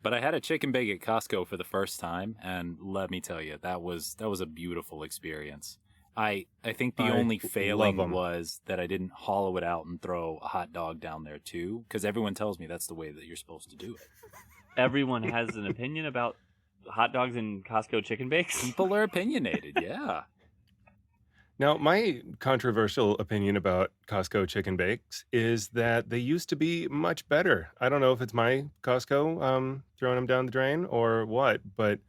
But I had a chicken bake at Costco for the first time, and let me tell you, that was a beautiful experience. I think the only failing was that I didn't hollow it out and throw a hot dog down there too, because everyone tells me that's the way that you're supposed to do it. Everyone has an opinion about hot dogs and Costco chicken bakes? People are opinionated, yeah. Now, my controversial opinion about Costco chicken bakes is that they used to be much better. I don't know if it's my Costco throwing them down the drain or what, but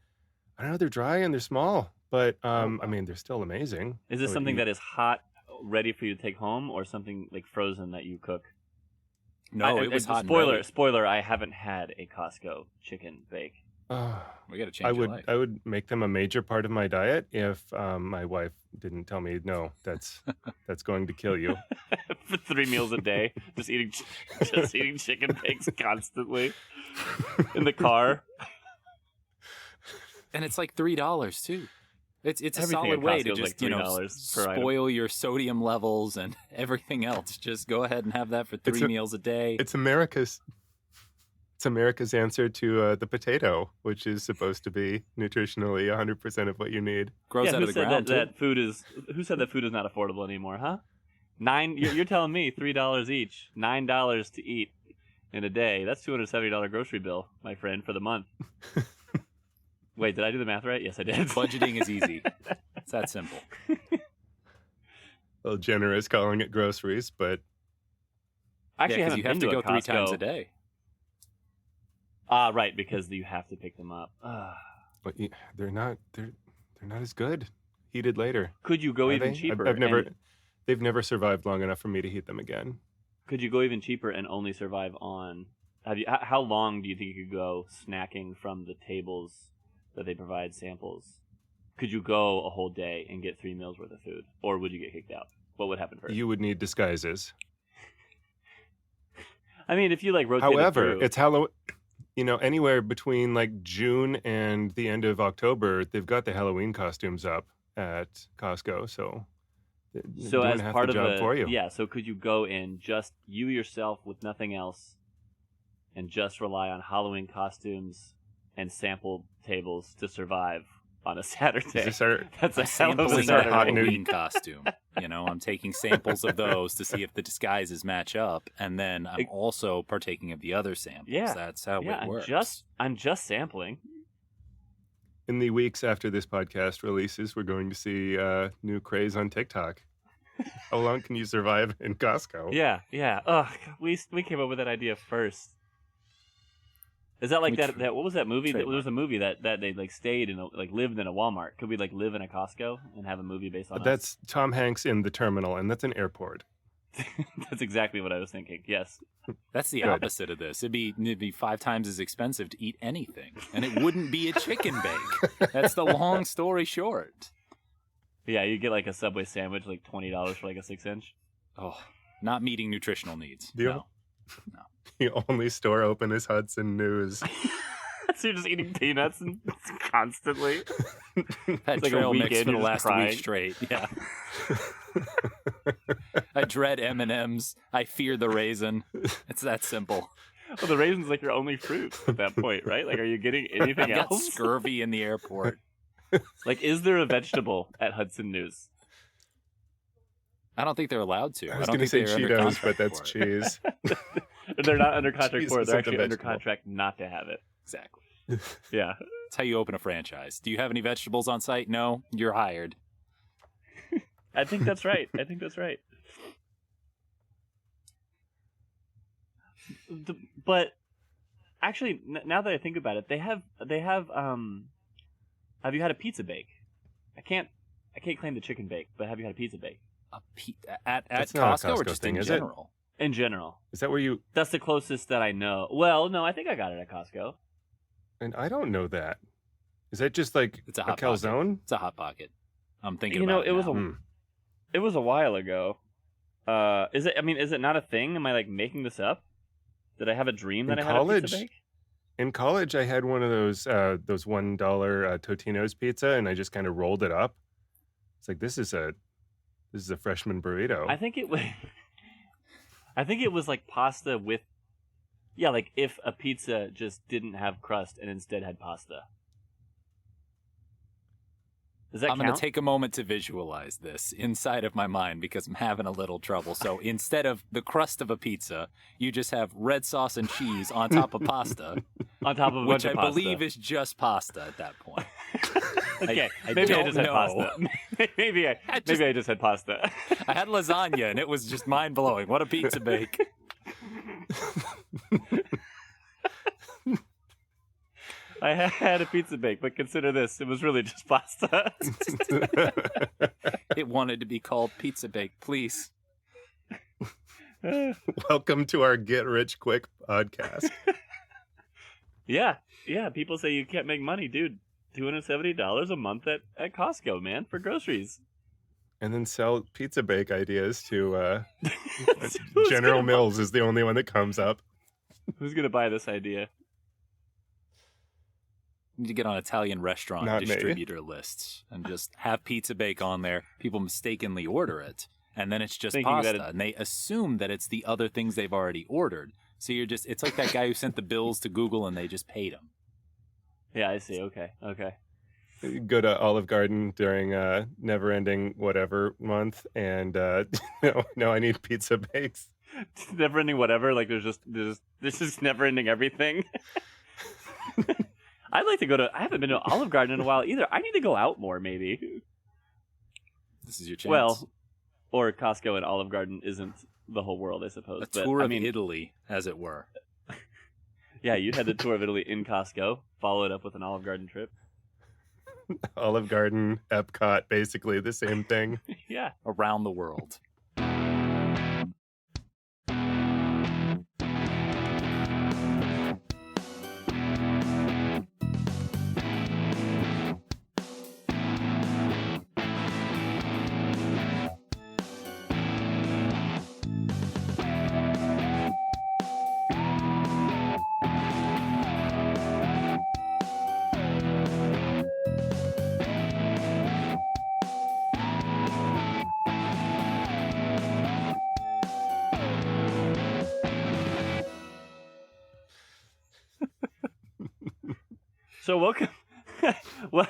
I don't know, they're dry and they're small. But, I mean, they're still amazing. Is this something that is hot, ready for you to take home, or something like frozen that you cook? No, it was hot. Spoiler, I haven't had a Costco chicken bake. We got to change your life. I would make them a major part of my diet if my wife didn't tell me, no, that's going to kill you. For 3 meals a day, just eating chicken bakes constantly in the car. And it's like $3 too. It's a Everything solid way to like just spoil your sodium levels and everything else. Just go ahead and have that for 3 meals a day. It's America's answer to the potato, which is supposed to be nutritionally 100% of what you need. Grows out of the ground. Who said that food is not affordable anymore? Huh? You're telling me $3 each, $9 to eat in a day. That's $270 grocery bill, my friend, for the month. Wait, did I do the math right? Yes, I did. Budgeting is easy. It's that simple. A little generous calling it groceries, but actually, you have to go 3 times a day. Right, because you have to pick them up. But they're not as good. Heated later. Could you go even cheaper? They've never survived long enough for me to heat them again. Could you go even cheaper and only survive on? How long do you think you could go snacking from the tables that they provide samples? Could you go a whole day and get 3 meals worth of food, or would you get kicked out? What would happen first? You would need disguises. I mean, if you rotate. However, it's Halloween. Anywhere between June and the end of October, they've got the Halloween costumes up at Costco. So as part of the for you. Yeah. So could you go in just you yourself with nothing else, and just rely on Halloween costumes and sample tables to survive on a Saturday? That's a sampling our Halloween costume. I'm taking samples of those to see if the disguises match up, and then I'm also partaking of the other samples. Yeah, that's how it works. I'm just sampling. In the weeks after this podcast releases, we're going to see new craze on TikTok. How long can you survive in Costco? Yeah. Ugh, we came up with that idea first. Is that that? What was that movie? There was a movie that they stayed in lived in a Walmart. Could we live in a Costco and have a movie based on? That's Tom Hanks in the terminal, and that's an airport. That's exactly what I was thinking. Yes, that's the opposite of this. It'd be 5 times as expensive to eat anything, and it wouldn't be a chicken bake. That's the long story short. Yeah, you get a Subway sandwich, $20 for a 6-inch. Oh, not meeting nutritional needs. No. The only store open is Hudson News. So you're just eating peanuts and constantly. Had trail mix for the last week straight. Yeah. I dread M&Ms. I fear the raisin. It's that simple. Well, the raisin's your only fruit at that point, right? Are you getting anything else? Got scurvy in the airport. Is there a vegetable at Hudson News? I don't think they're allowed to. I was going to say Cheetos, but that's cheese. They're not under contract for it. They're actually under contract not to have it. Exactly. Yeah. That's how you open a franchise. Do you have any vegetables on site? No, you're hired. I think that's right. But actually, now that I think about it, they have. Have you had a pizza bake? I can't claim the chicken bake, but have you had a pizza bake? At Costco or just thing, in general? In general. Is that where you... That's the closest that I know. Well, no, I think I got it at Costco. And I don't know that. Is that just it's a calzone? Pocket. It's a Hot Pocket. I'm thinking about it now. It was a while ago. Is it not a thing? Am I making this up? Did I have a dream that I had a pizza bake? In college, I had one of those $1 Totino's pizza, and I just kind of rolled it up. It's this is a freshman burrito. I think it was pasta with Yeah, like if a pizza just didn't have crust and instead had pasta. Does that I'm count? going to take a moment to visualize this inside of my mind because I'm having a little trouble. So instead of the crust of a pizza, you just have red sauce and cheese on top of pasta. On top of a bunch which of I pasta. believe is just pasta at that point. Okay, I maybe I don't just had know. pasta. maybe I just had pasta. I had lasagna and it was just mind blowing. What a pizza bake! I had a pizza bake, but consider this: it was really just pasta. It wanted to be called pizza bake, please. Welcome to our Get Rich Quick podcast. Yeah. People say you can't make money, dude. $270 a month at Costco, man, for groceries. And then sell pizza bake ideas to Who's General gonna Mills is the only one that comes up. Who's gonna buy this idea? You need to get on Italian restaurant Not me. distributor lists and just have pizza bake on there. People mistakenly order it, and then it's just Thinking that pasta, and they assume that it's the other things they've already ordered. So it's like that guy who sent the bills to Google and they just paid him. Yeah, I see. Okay. Go to Olive Garden during Never Ending Whatever month, and no, I need pizza bakes. Never ending whatever. Like there's this is never ending everything. I'd like to go to. I haven't been to Olive Garden in a while either. I need to go out more, maybe. This is your chance. Well, or Costco and Olive Garden isn't the whole world, I suppose. A tour of Italy, as it were. Yeah, you'd had the tour of Italy in Costco, followed up with an Olive Garden trip. Olive Garden, Epcot, basically the same thing. Yeah. Around the world. So welcome. What?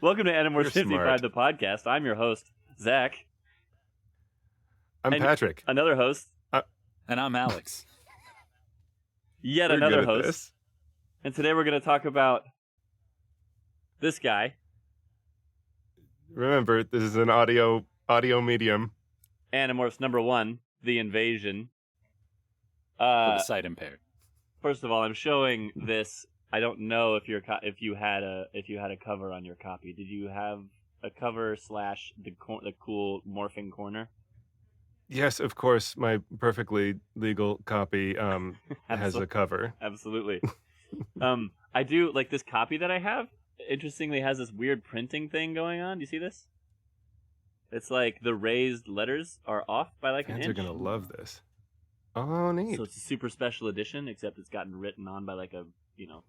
Welcome to Animorphs 55, the podcast. I'm your host, Zach. I'm Patrick. Another host. And I'm Alex. Yet We're another good at host. this. And today we're going to talk about this guy. Remember, this is an audio medium. Animorphs #1, The Invasion. For the sight impaired. First of all, I'm showing this. I don't know if you had a cover on your copy. Did you have a cover / the cool morphing corner? Yes, of course. My perfectly legal copy has a cover. Absolutely. I do like this copy that I have. Interestingly, has this weird printing thing going on. Do you see this? It's like the raised letters are off by like an Fans inch. are gonna love this. Oh, neat. So it's a super special edition, except it's gotten written on by like a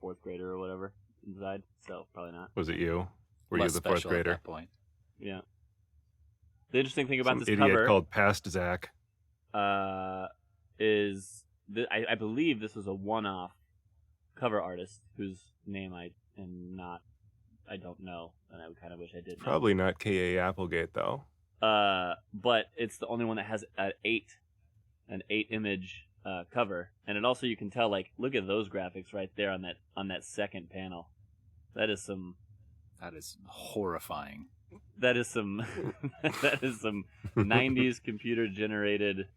fourth grader or whatever inside. So probably not. Was it you? Were Less you the fourth special grader? at that point. Yeah. The interesting thing about Some this idiot cover called Past Zach. is I believe this was a one-off cover artist whose name I don't know, and I kind of wish I did know. Probably not K.A. Applegate, though. But it's the only one that has an 8 image cover, and it also, you can tell, like, look at those graphics right there on that second panel. That is horrifying. That is some 90s computer generated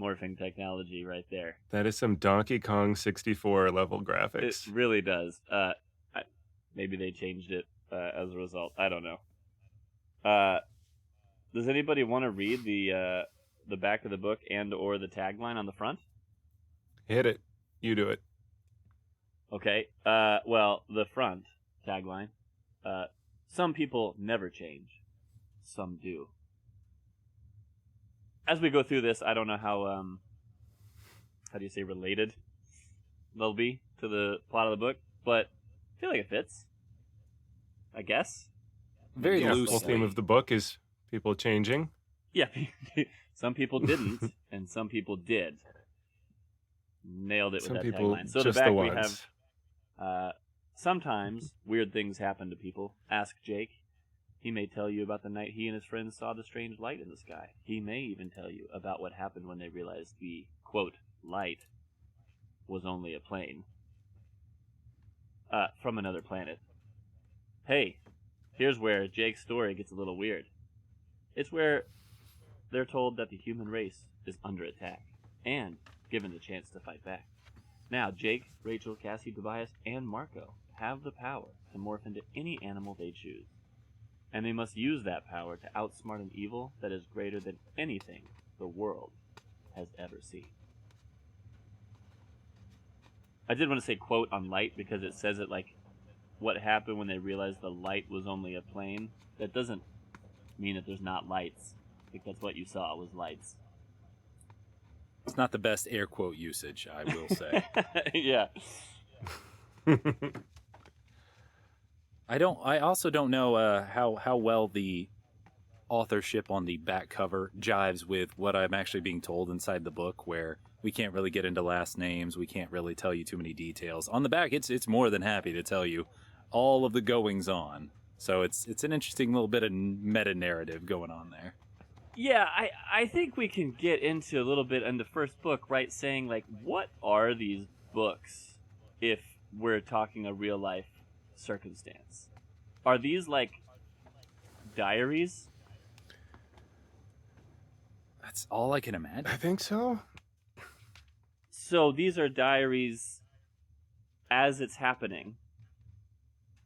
morphing technology right there. That is some Donkey Kong 64 level graphics. It really does. Maybe they changed it as a result. I don't know. Does anybody want to read the back of the book and or the tagline on the front? Hit it. You do it. Okay. Well, the front tagline. Some people never change. Some do. As we go through this, I don't know how do you say, related they'll be to the plot of the book, but I feel like it fits. I guess. Very The loosely. whole theme of the book is people changing. Yeah. Some people didn't, and some people did. Nailed it with Some that people, tagline. So just the back the we ones. have, sometimes weird things happen to people. Ask Jake. He may tell you about the night he and his friends saw the strange light in the sky. He may even tell you about what happened when they realized the, quote, light was only a plane. From another planet. Hey, here's where Jake's story gets a little weird. It's where they're told that the human race is under attack, and given the chance to fight back. Now, Jake, Rachel, Cassie, Tobias, and Marco have the power to morph into any animal they choose. And they must use that power to outsmart an evil that is greater than anything the world has ever seen. I did want to say quote on light because it says it like what happened when they realized the light was only a plane. That doesn't mean that there's not lights. I think that's what you saw was lights. It's not the best air quote usage, I will say. Yeah. I also don't know how well the authorship on the back cover jives with what I'm actually being told inside the book, where we can't really get into last names, we can't really tell you too many details. On the back, it's more than happy to tell you all of the goings on. So it's an interesting little bit of meta narrative going on there. Yeah, I think we can get into a little bit in the first book, right? Saying like, what are these books if we're talking a real life circumstance? Are these like diaries? That's all I can imagine. I think so. So these are diaries as it's happening,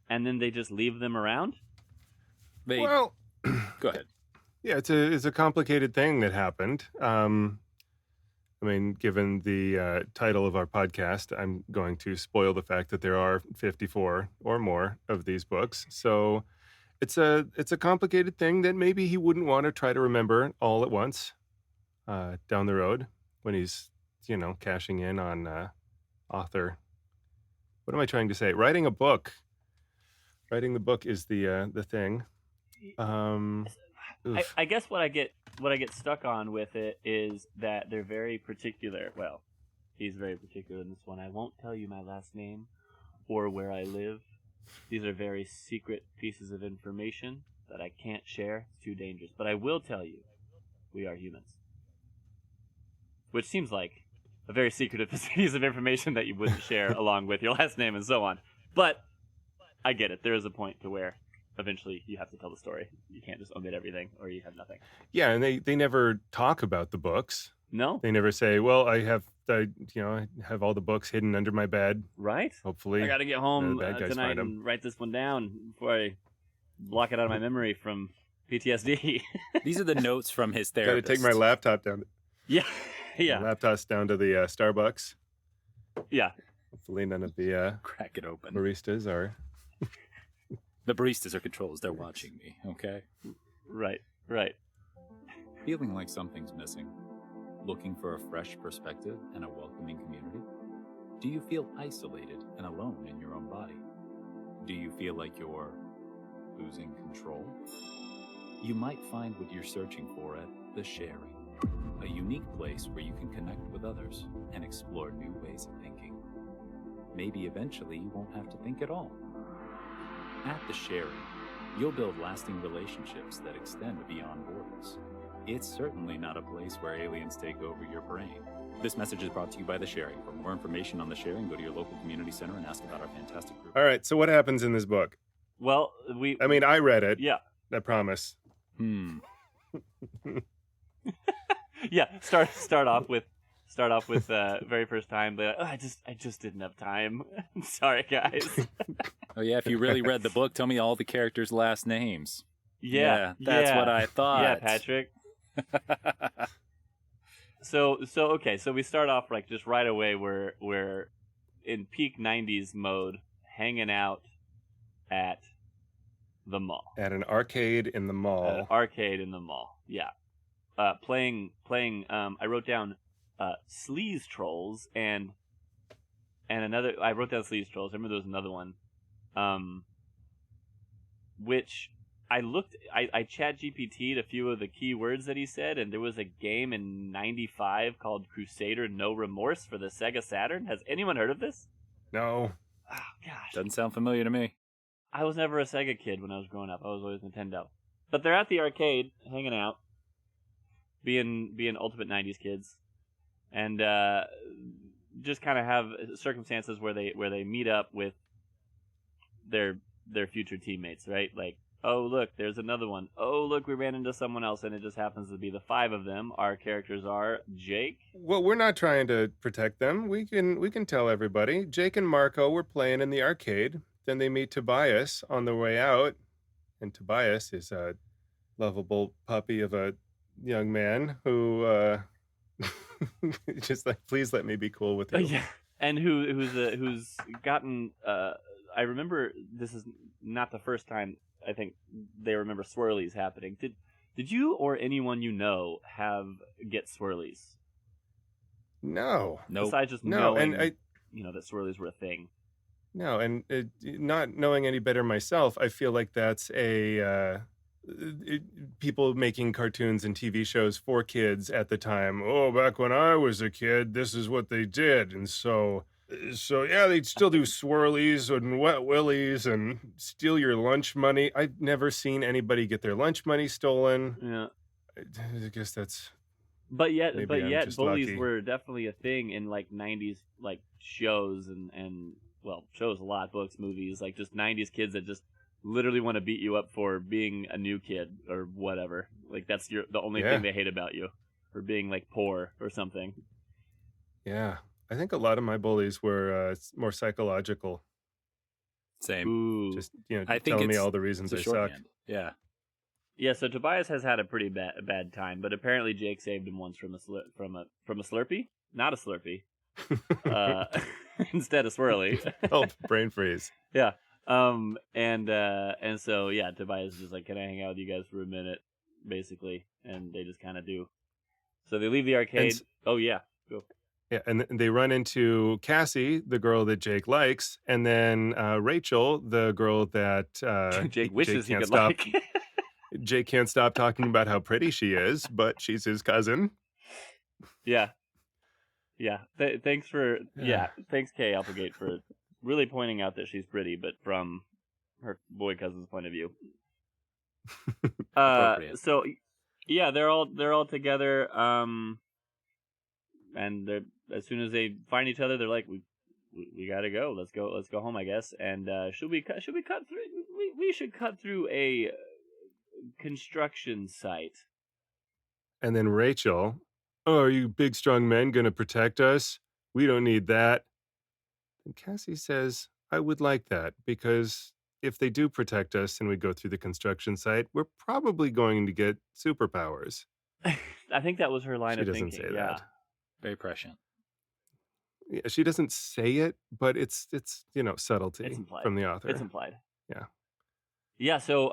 and then they just leave them around? Well, go ahead. Yeah, it's a complicated thing that happened. I mean, given the title of our podcast, I'm going to spoil the fact that there are 54 or more of these books. So it's a complicated thing that maybe he wouldn't want to try to remember all at once down the road when he's, cashing in on author. What am I trying to say? Writing a book. Writing the book is the thing. I guess what I get stuck on with it is that they're very particular. Well, he's very particular in this one. I won't tell you my last name or where I live. These are very secret pieces of information that I can't share. It's too dangerous. But I will tell you, we are humans. Which seems like a very secretive piece of information that you wouldn't share along with your last name and so on. But I get it. There is a point to where eventually you have to tell the story. You can't just omit everything or you have nothing. Yeah, and they never talk about the books. No? They never say, well, I have all the books hidden under my bed. Right? Hopefully. I got to get home tonight and write this one down before I block it out of my memory from PTSD. These are the notes from his therapist. Got to take my laptop down. Yeah. Yeah. My laptop's down to the Starbucks. Yeah. Hopefully none of the crack it open. Baristas are. The baristas are controls. They're watching me, okay? Right. Feeling like something's missing? Looking for a fresh perspective and a welcoming community? Do you feel isolated and alone in your own body? Do you feel like you're losing control? You might find what you're searching for at The Sharing, a unique place where you can connect with others and explore new ways of thinking. Maybe eventually you won't have to think at all. At The Sharing, you'll build lasting relationships that extend beyond borders. It's certainly not a place where aliens take over your brain. This message is brought to you by The Sharing. For more information on The Sharing, go to your local community center and ask about our fantastic group. All right, so what happens in this book? Well, I read it. Yeah. I promise. Yeah, start off with very first time, but I just didn't have time. Sorry, guys. Oh yeah, if you really read the book, tell me all the characters' last names. Yeah, that's what I thought. Yeah, Patrick. So we start off like just right away. We're in peak '90s mode, hanging out at the mall. At an arcade in the mall. Yeah. Playing. I wrote down Sleaze Trolls and another. I wrote down Sleaze Trolls. I remember there was another one. Which I chat GPT'd a few of the key words that he said, and there was a game in '95 called Crusader No Remorse for the Sega Saturn. Has anyone heard of this? No. Oh gosh, Doesn't sound familiar to me. I was never a Sega kid when I was growing up. I was always Nintendo. But they're at the arcade, hanging out, being ultimate '90s kids, and just kind of have circumstances where they meet up with their future teammates, right? Like, oh look, there's another one. Oh look, we ran into someone else, and it just happens to be the 5 of them. Our characters are Jake. Well, we're not trying to protect them. We can tell everybody. Jake and Marco were playing in the arcade. Then they meet Tobias on the way out, and Tobias is a lovable puppy of a young man who just like, please let me be cool with you. Yeah, and who's gotten. I remember this is not the first time. I think they remember swirlies happening. Did you or anyone you know get swirlies? No. Nope. Besides just No, knowing, and that swirlies were a thing. No, and not knowing any better myself, I feel like that's people making cartoons and TV shows for kids at the time. Oh, back when I was a kid, this is what they did, and so yeah, they'd still do swirlies and wet willies and steal your lunch money. I've never seen anybody get their lunch money stolen. Yeah, I guess that's. But yet, just bullies lucky. were definitely a thing in like '90s like shows and well, shows a lot, books, movies, like just '90s kids that just literally want to beat you up for being a new kid or whatever. Like that's the only thing they hate about you, or being like poor or something. Yeah, I think a lot of my bullies were more psychological. Same. Ooh. Just I think telling me all the reasons I suck. shorthand. Yeah. Yeah, so Tobias has had a pretty bad time, but apparently Jake saved him once from a Slurpee, not a Slurpee, instead of Swirly. Oh, brain freeze. Yeah. And so yeah, Tobias is just like, can I hang out with you guys for a minute, basically, and they just kind of do. So they leave the arcade. Oh yeah, go. Yeah, and they run into Cassie, the girl that Jake likes, and then Rachel, the girl that Jake wishes he could stop. like. Jake can't stop talking about how pretty she is, but she's his cousin. Yeah. Thanks Kay Applegate for really pointing out that she's pretty, but from her boy cousin's point of view. So yeah, they're all together. And as soon as they find each other, they're like, we gotta go. Let's go home, I guess. And should we cut through? We should cut through a construction site. And then Rachel, oh, are you big strong men gonna protect us? We don't need that. And Cassie says, I would like that, because if they do protect us and we go through the construction site, we're probably going to get superpowers. I think that was her line of thinking. She doesn't say yeah. that. Very prescient. Yeah, she doesn't say it, but it's subtlety It's implied. from the author. It's implied. Yeah. Yeah, so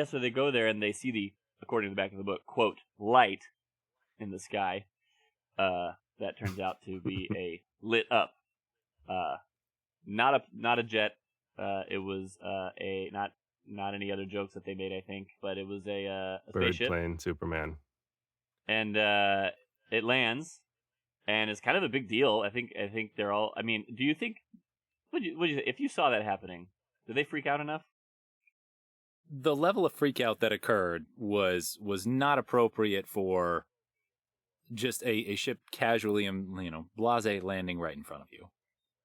so they go there and they see according to the back of the book, quote, light in the sky. That turns out to be a lit up. Not a jet. It was not any other jokes that they made, I think, but it was a spaceship. Bird plane, Superman. And it lands, and it's kind of a big deal. I think they're all. I mean, do you think? Would you if you saw that happening, did they freak out enough? The level of freak out that occurred was not appropriate for just a ship casually and blase landing right in front of you.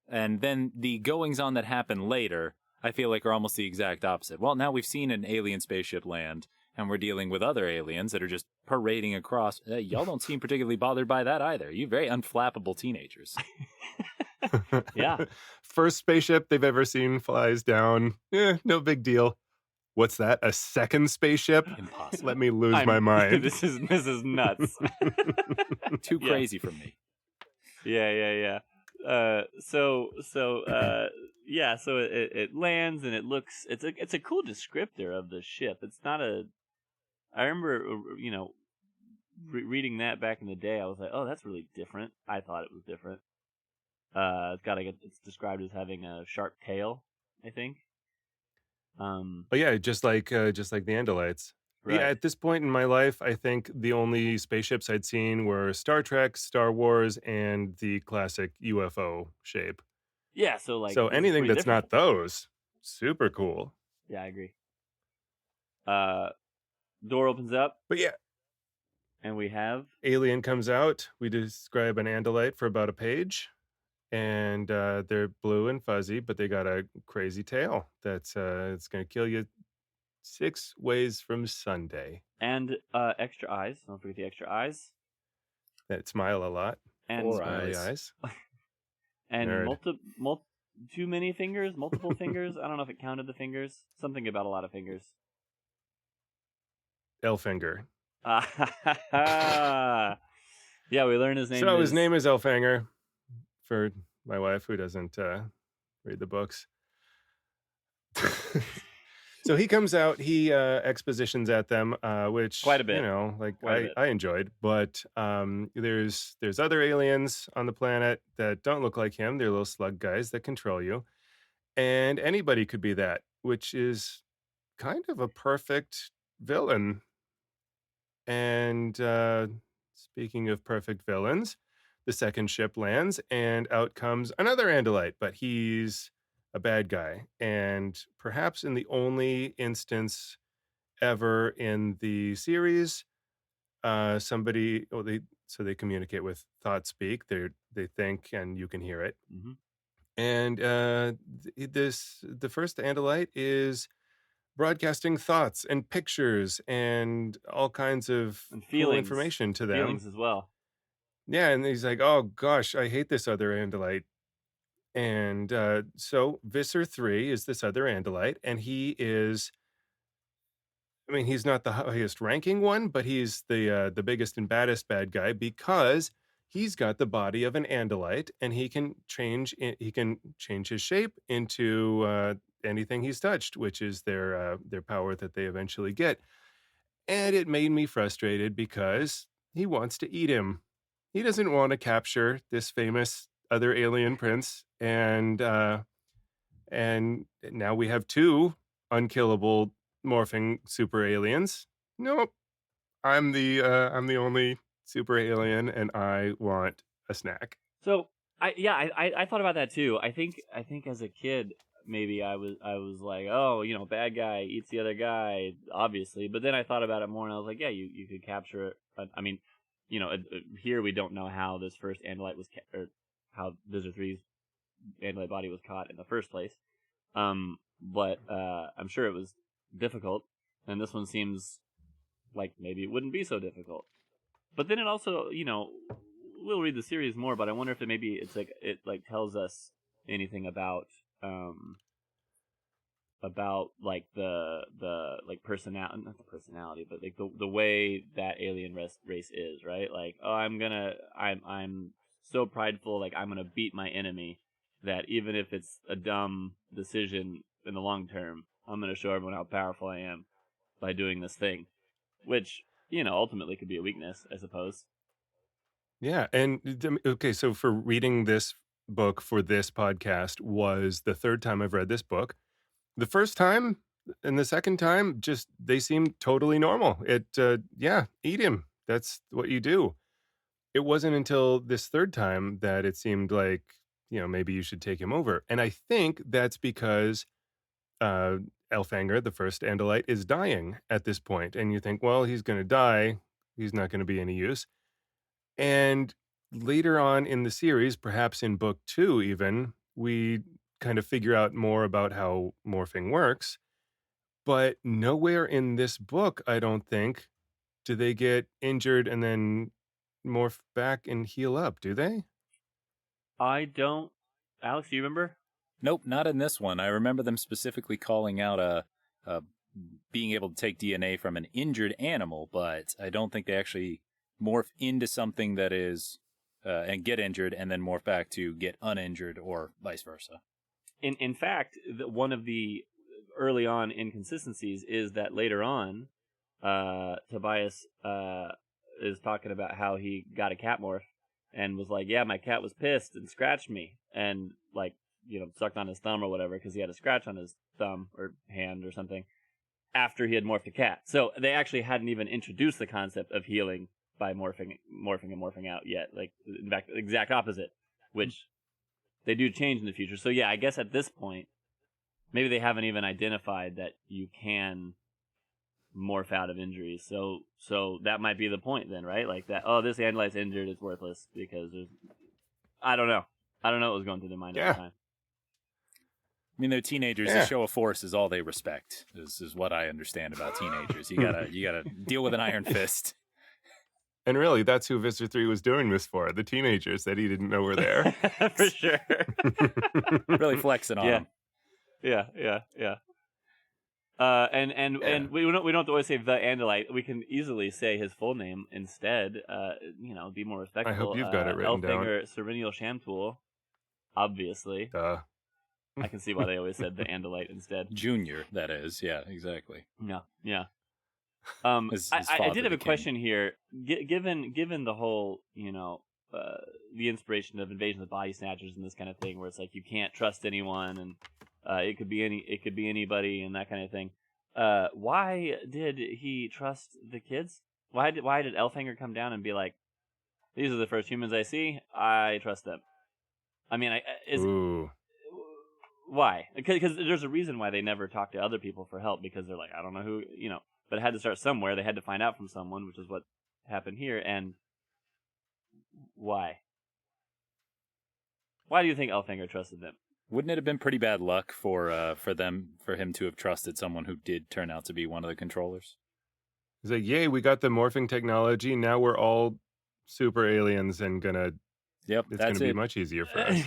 And then the goings on that happen later, I feel like are almost the exact opposite. Well, now we've seen an alien spaceship land, and we're dealing with other aliens that are just parading across. Y'all don't seem particularly bothered by that either. You very unflappable teenagers. Yeah. First spaceship they've ever seen flies down. No big deal. What's that? A second spaceship? Impossible. Let me lose my mind. This is nuts. Too crazy for me. Yeah. So it lands and it looks. It's a cool descriptor of the ship. It's not a. I remember reading that back in the day. I was like, oh, that's really different. I thought it was different. It's described as having a sharp tail, I think. But yeah, just like the Andalites. Right. Yeah, at this point in my life, I think the only spaceships I'd seen were Star Trek, Star Wars, and the classic UFO shape. Yeah, so like So this is anything pretty that's different. not those, super cool. Yeah, I agree. Door opens up, But yeah, and we have alien comes out. We describe an Andalite for about a page, and they're blue and fuzzy, but they got a crazy tail that's it's gonna kill you 6 ways from Sunday. and extra eyes. Don't forget the extra eyes. That smile a lot. And Smiley eyes. and Nerd. too many fingers, multiple fingers. I don't know if it counted the fingers. Something about a lot of fingers. Elfinger. Yeah, we learned his name. So his name is Elfinger, for my wife who doesn't read the books. So he comes out, he expositions at them, which Quite a bit. you know, like Quite a bit. I enjoyed. But there's other aliens on the planet that don't look like him. They're little slug guys that control you, and anybody could be that, which is kind of a perfect villain. And speaking of perfect villains, the second ship lands, and out comes another Andalite, but he's a bad guy. And perhaps in the only instance ever in the series, somebody, they communicate with thought speak. They think, and you can hear it. Mm-hmm. And the first Andalite is broadcasting thoughts and pictures and all kinds of And cool feelings. information to them. Feelings as well. Yeah, and he's like, "Oh gosh, I hate this other Andalite." And so Visser 3 is this other Andalite, and he is, I mean, he's not the highest ranking one, but he's the biggest and baddest bad guy because he's got the body of an Andalite, and he can change his shape into anything he's touched, which is their power that they eventually get. And it made me frustrated because he wants to eat him. He doesn't want to capture this famous other alien prince, and now we have 2 unkillable morphing super aliens. Nope, I'm the only super alien, and I want a snack. So I thought about that too. I think as a kid maybe I was like, oh, you know, bad guy eats the other guy, obviously. But then I thought about it more, and I was like, yeah, you could capture it. I mean, you know, here we don't know how this first Andalite was or how Visor 3's Andalite body was caught in the first place. But I'm sure it was difficult, and this one seems like maybe it wouldn't be so difficult. But then it also, you know, we'll read the series more, but I wonder if it's like it tells us anything about like the like personality, not the personality, but like the way that alien race is, right? Like, oh, I'm so prideful, like I'm gonna beat my enemy, that even if it's a dumb decision in the long term, I'm gonna show everyone how powerful I am by doing this thing, which, you know, ultimately could be a weakness, I suppose. Yeah, and okay, so for reading this book for this podcast was the 3rd time I've read this book. The first time and the second time, just they seem totally normal. Yeah, eat him. That's what you do. It wasn't until this 3rd time that it seemed like, you know, maybe you should take him over. And I think that's because Elfanger, the first Andalite, is dying at this point. And you think, well, he's going to die. He's not going to be any use. And later on in the series, perhaps in book 2 even, we kind of figure out more about how morphing works. But nowhere in this book, I don't think, do they get injured and then morph back and heal up, do they? I don't. Alex, do you remember? Nope, not in this one. I remember them specifically calling out being able to take DNA from an injured animal, but I don't think they actually morph into something that is and get injured and then morph back to get uninjured or vice versa. In fact, one of the early on inconsistencies is that later on, Tobias is talking about how he got a cat morph and was like, yeah, my cat was pissed and scratched me. And like sucked on his thumb or whatever because he had a scratch on his thumb or hand or something after he had morphed a cat. So they actually hadn't even introduced the concept of healing by morphing and morphing out yet. Like, in fact, the exact opposite, which they do change in the future. So yeah, I guess at this point, maybe they haven't even identified that you can morph out of injuries. So that might be the point then, right? Like that, oh, this Andalite's injured, it's worthless because there's... I don't know what was going through their mind at the time. I mean, they're teenagers. A show of force is all they respect. Is what I understand about teenagers. You gotta deal with an iron fist. And really, that's who Visitor 3 was doing this for. The teenagers that he didn't know were there. For sure. Really flexing on them. Yeah. And we don't have to always say the Andalite. We can easily say his full name instead. Be more respectful. I hope you've got it written down. Elfinger Serenial Shamtool, obviously. I can see why they always said the Andalite instead. Junior, that is. Yeah, exactly. Yeah. His I did have a question here. Given the whole, the inspiration of Invasion of the Body Snatchers and this kind of thing, where it's like you can't trust anyone, and it could be anybody, and that kind of thing. Why did he trust the kids? Why did Elfhanger come down and be like, "These are the first humans I see. I trust them." I mean, why? Because there's a reason why they never talk to other people for help, because they're like, I don't know who, but it had to start somewhere. They had to find out from someone, which is what happened here. And why? Why do you think Elfhanger trusted them? Wouldn't it have been pretty bad luck for him to have trusted someone who did turn out to be one of the controllers? He's like, yay, we got the morphing technology. Now we're all super aliens and it's gonna be much easier for us.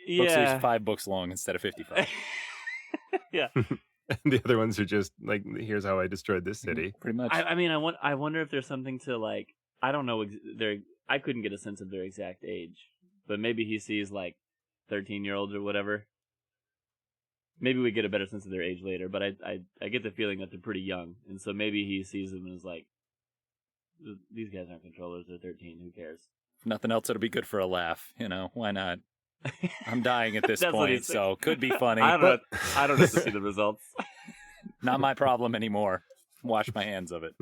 Book series 5 books long instead of 55. Yeah. And the other ones are just like, here's how I destroyed this city. Pretty much. I wonder if there's something to, like, I don't know. I couldn't get a sense of their exact age, but maybe he sees like 13-year-olds or whatever. Maybe we get a better sense of their age later, but I get the feeling that they're pretty young, and so maybe he sees them and is like, these guys aren't controllers. They're 13. Who cares? If nothing else, it'll be good for a laugh. Why not? I'm dying at this point, so could be funny. I don't have to see the results. Not my problem anymore. Wash my hands of it.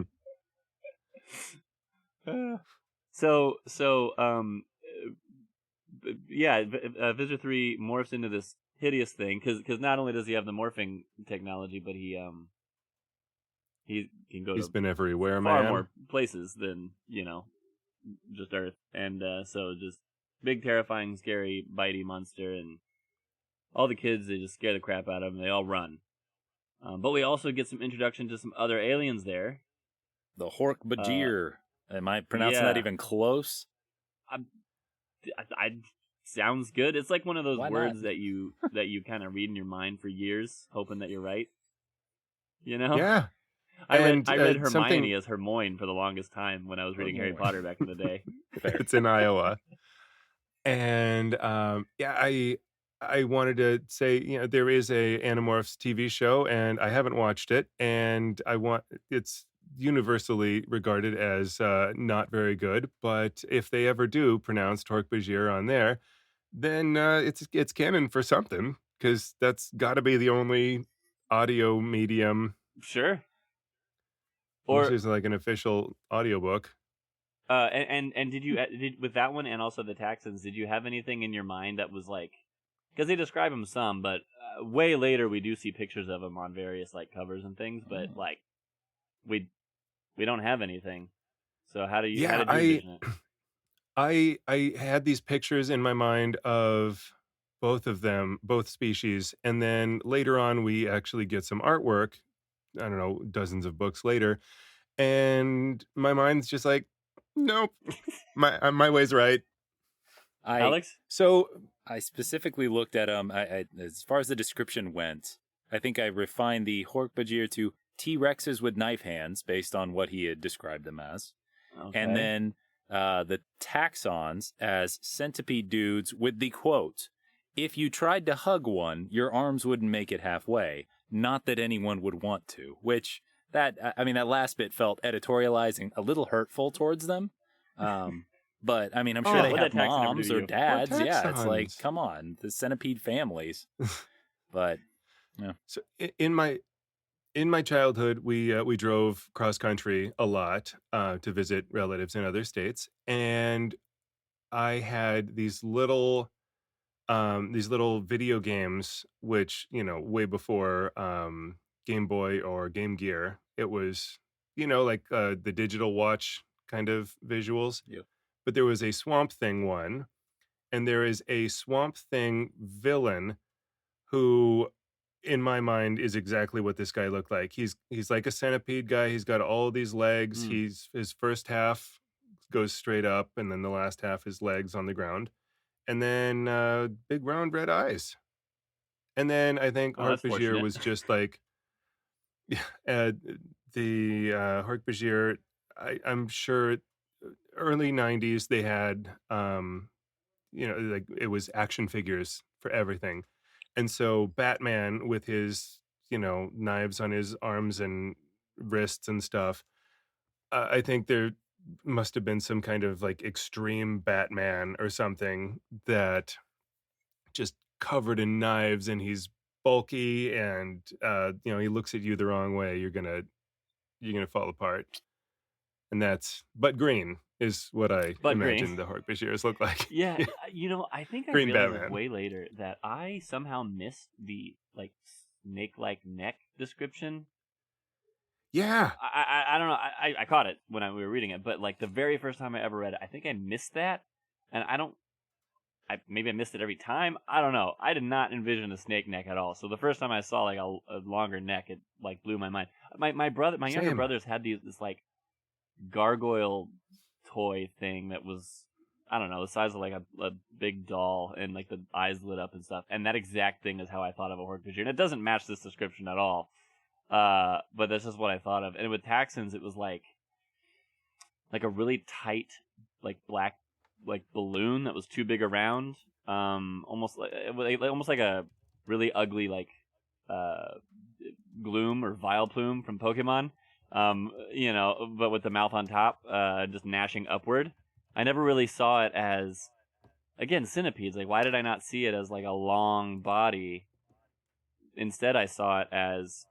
Visitor 3 morphs into this hideous thing because not only does he have the morphing technology, but he can go. He's been everywhere, far more places than just Earth, and so just big, terrifying, scary, bitey monster, and all the kids, they just scare the crap out of them. They all run. But we also get some introduction to some other aliens there. The Hork Bajir. Am I pronouncing that even close? I sounds good. It's like one of those words that you kind of read in your mind for years, hoping that you're right. Yeah. I read Hermione as Hermione for the longest time when I was reading Harry Potter back in the day. It's in Iowa. And I wanted to say, there is a Animorphs TV show, and I haven't watched it, and it's universally regarded as not very good. But if they ever do pronounce Hork Bajir on there, then it's canon for something, because that's got to be the only audio medium. Sure. Or this is like an official audiobook. And did you with that one and also the Taxons, did you have anything in your mind that was like, because they describe them some, but way later we do see pictures of them on various like covers and things, but like we don't have anything. So how did you envision it? I had these pictures in my mind of both of them, both species, and then later on we actually get some artwork. I don't know, dozens of books later, and my mind's just like, nope, my way's right. Alex? So I specifically looked at them. I as far as the description went, I think I refined the Hork Bajir to T-Rexes with knife hands based on what he had described them as. Okay. And then the Taxons as centipede dudes with the quote, if you tried to hug one, your arms wouldn't make it halfway. Not that anyone would want to, which that last bit felt editorializing, a little hurtful towards them. But I mean, I'm sure they what'd have that taxi number moms do to or you? dads. Or Yeah, it's like, taxons. come on, the centipede families. But yeah, So in my childhood, we drove cross country a lot to visit relatives in other states, and I had these little video games, which way before Game Boy or Game Gear, it was like the digital watch kind of visuals. yeah. But there was a Swamp Thing one, and there is a Swamp Thing villain who in my mind is exactly what this guy looked like. He's like a centipede guy. He's got all these legs. Mm. His first half goes straight up, and then the last half is legs on the ground, and then big round red eyes. And then I think Oh, that's Hark-Bajir fortunate. was just like uh, the Hark-Bajir. I'm sure early '90s they had like it was action figures for everything. And so Batman with his, knives on his arms and wrists and stuff, I think there must have been some kind of like extreme Batman or something that just covered in knives, and he's bulky, and he looks at you the wrong way, you're gonna fall apart. And but green is what I But green. imagine the Hark-Bajirs look like. Yeah, I think I Green realized Batman. way later that I somehow missed the like snake-like neck description. Yeah. I don't know. I caught it when we were reading it, but like the very first time I ever read it, I think I missed that, and maybe I missed it every time. I don't know. I did not envision a snake neck at all. So the first time I saw like a longer neck, it like blew my mind. My younger Same. brothers had this like gargoyle toy thing that was, I don't know, the size of like a big doll, and like the eyes lit up and stuff. And that exact thing is how I thought of a Hork-Bajir. And it doesn't match this description at all. But that's just what I thought of. And with Taxons, it was like a really tight, like black, like balloon that was too big around. Almost like a really ugly like Gloom or Vileplume from Pokemon. But with the mouth on top, just gnashing upward. I never really saw it as, again, centipedes. Like, why did I not see it as like a long body? Instead, I saw it as,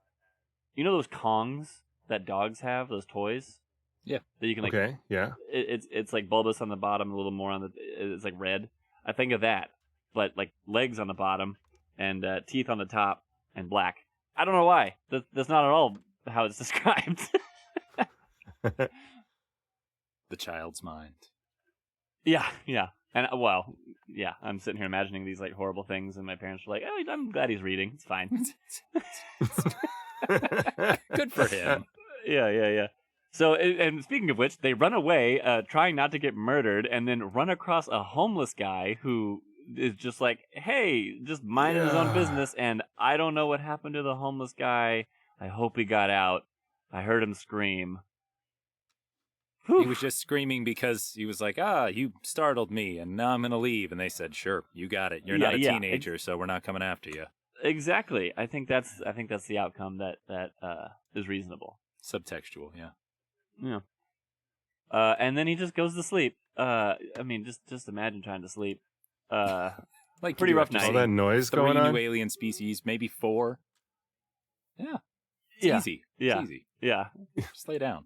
those Kongs that dogs have, those toys. Yeah. That you can like. Okay. Yeah. It's like bulbous on the bottom, a little more on it's like red. I think of that, but like legs on the bottom and teeth on the top and black. I don't know why. That's not at all how it's described. The child's mind. Yeah. And I'm sitting here imagining these like horrible things, and my parents are like, "Oh, I'm glad he's reading. It's fine." Good for him. Yeah. So, and speaking of which, they run away, trying not to get murdered, and then run across a homeless guy who is just like, hey, just minding his own business, and I don't know what happened to the homeless guy. I hope he got out. I heard him scream. He was just screaming because he was like, you startled me, and now I'm going to leave. And they said, sure, you got it. You're not a teenager, so we're not coming after you. Exactly. I think that's the outcome that is reasonable. Subtextual, yeah. Yeah. And then he just goes to sleep. I mean, just imagine trying to sleep. Like pretty rough night. All that noise 3 going on. new alien species, maybe 4. Yeah. It's easy. Yeah. It's easy. Yeah. Just lay down.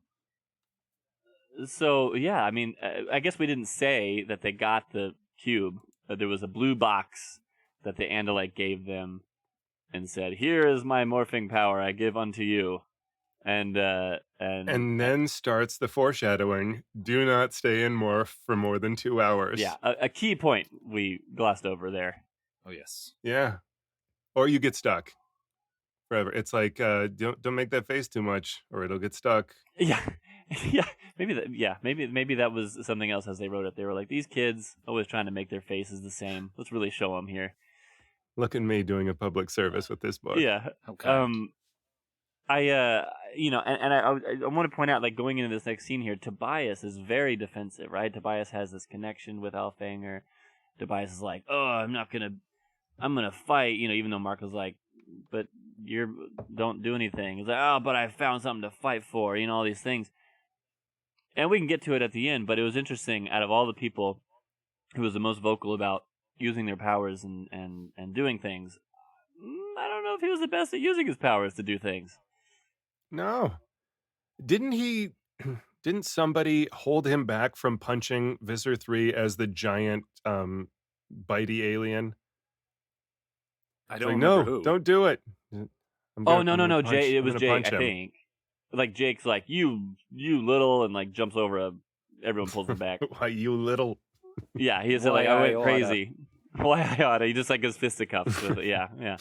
So, yeah, I mean, I guess we didn't say that they got the cube. There was a blue box that the Andalite gave them and said, "Here is my morphing power I give unto you." And then starts the foreshadowing. Do not stay in morph for more than 2 hours. Yeah, a key point we glossed over there. Oh, yes. Yeah. Or you get stuck forever. It's like, don't make that face too much or it'll get stuck. Yeah. Maybe that was something else as they wrote it. They were like, these kids always trying to make their faces the same. Let's really show them here. Look at me doing a public service with this book. Yeah. Okay. I want to point out, like, going into this next scene here, Tobias is very defensive, right? Tobias has this connection with Alfhanger. Tobias is like, I'm gonna fight, even though Marco's like, but don't do anything. He's like, but I found something to fight for, all these things. and we can get to it at the end, but it was interesting. Out of all the people who was the most vocal about using their powers and doing things, I don't know if he was the best at using his powers to do things. No. Didn't somebody hold him back from punching Visser 3 as the giant bitey alien? I It's don't like, remember no, who. don't do it. No, punch- Jay. It I'm was gonna Jake, punch I him. think. Like Jake's like you little, and like jumps over everyone pulls him back. Why, you little. Yeah, he said Why like I I went oughta. crazy. Why I oughta. He just like his fisticuffs with it. Yeah.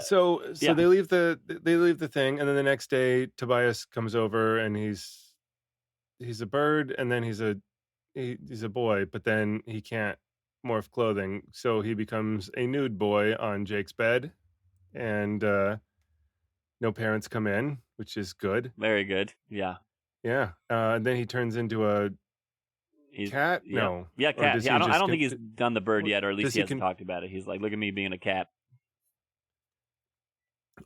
So yeah. they leave the thing, and then the next day Tobias comes over, and he's a bird, and then he's a boy, but then he can't morph clothing, so he becomes a nude boy on Jake's bed, and no parents come in, which is good. Very good. Yeah. Yeah. And then he turns into a cat. Yep. No. Yeah, Or cat. does Yeah, he I don't just think he's done the bird yet, or at least does he he hasn't talked about it. He's like, look at me being a cat.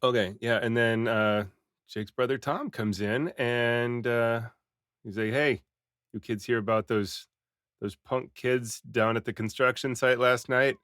Okay, yeah, and then Jake's brother Tom comes in, and he's like, "Hey, you kids hear about those punk kids down at the construction site last night?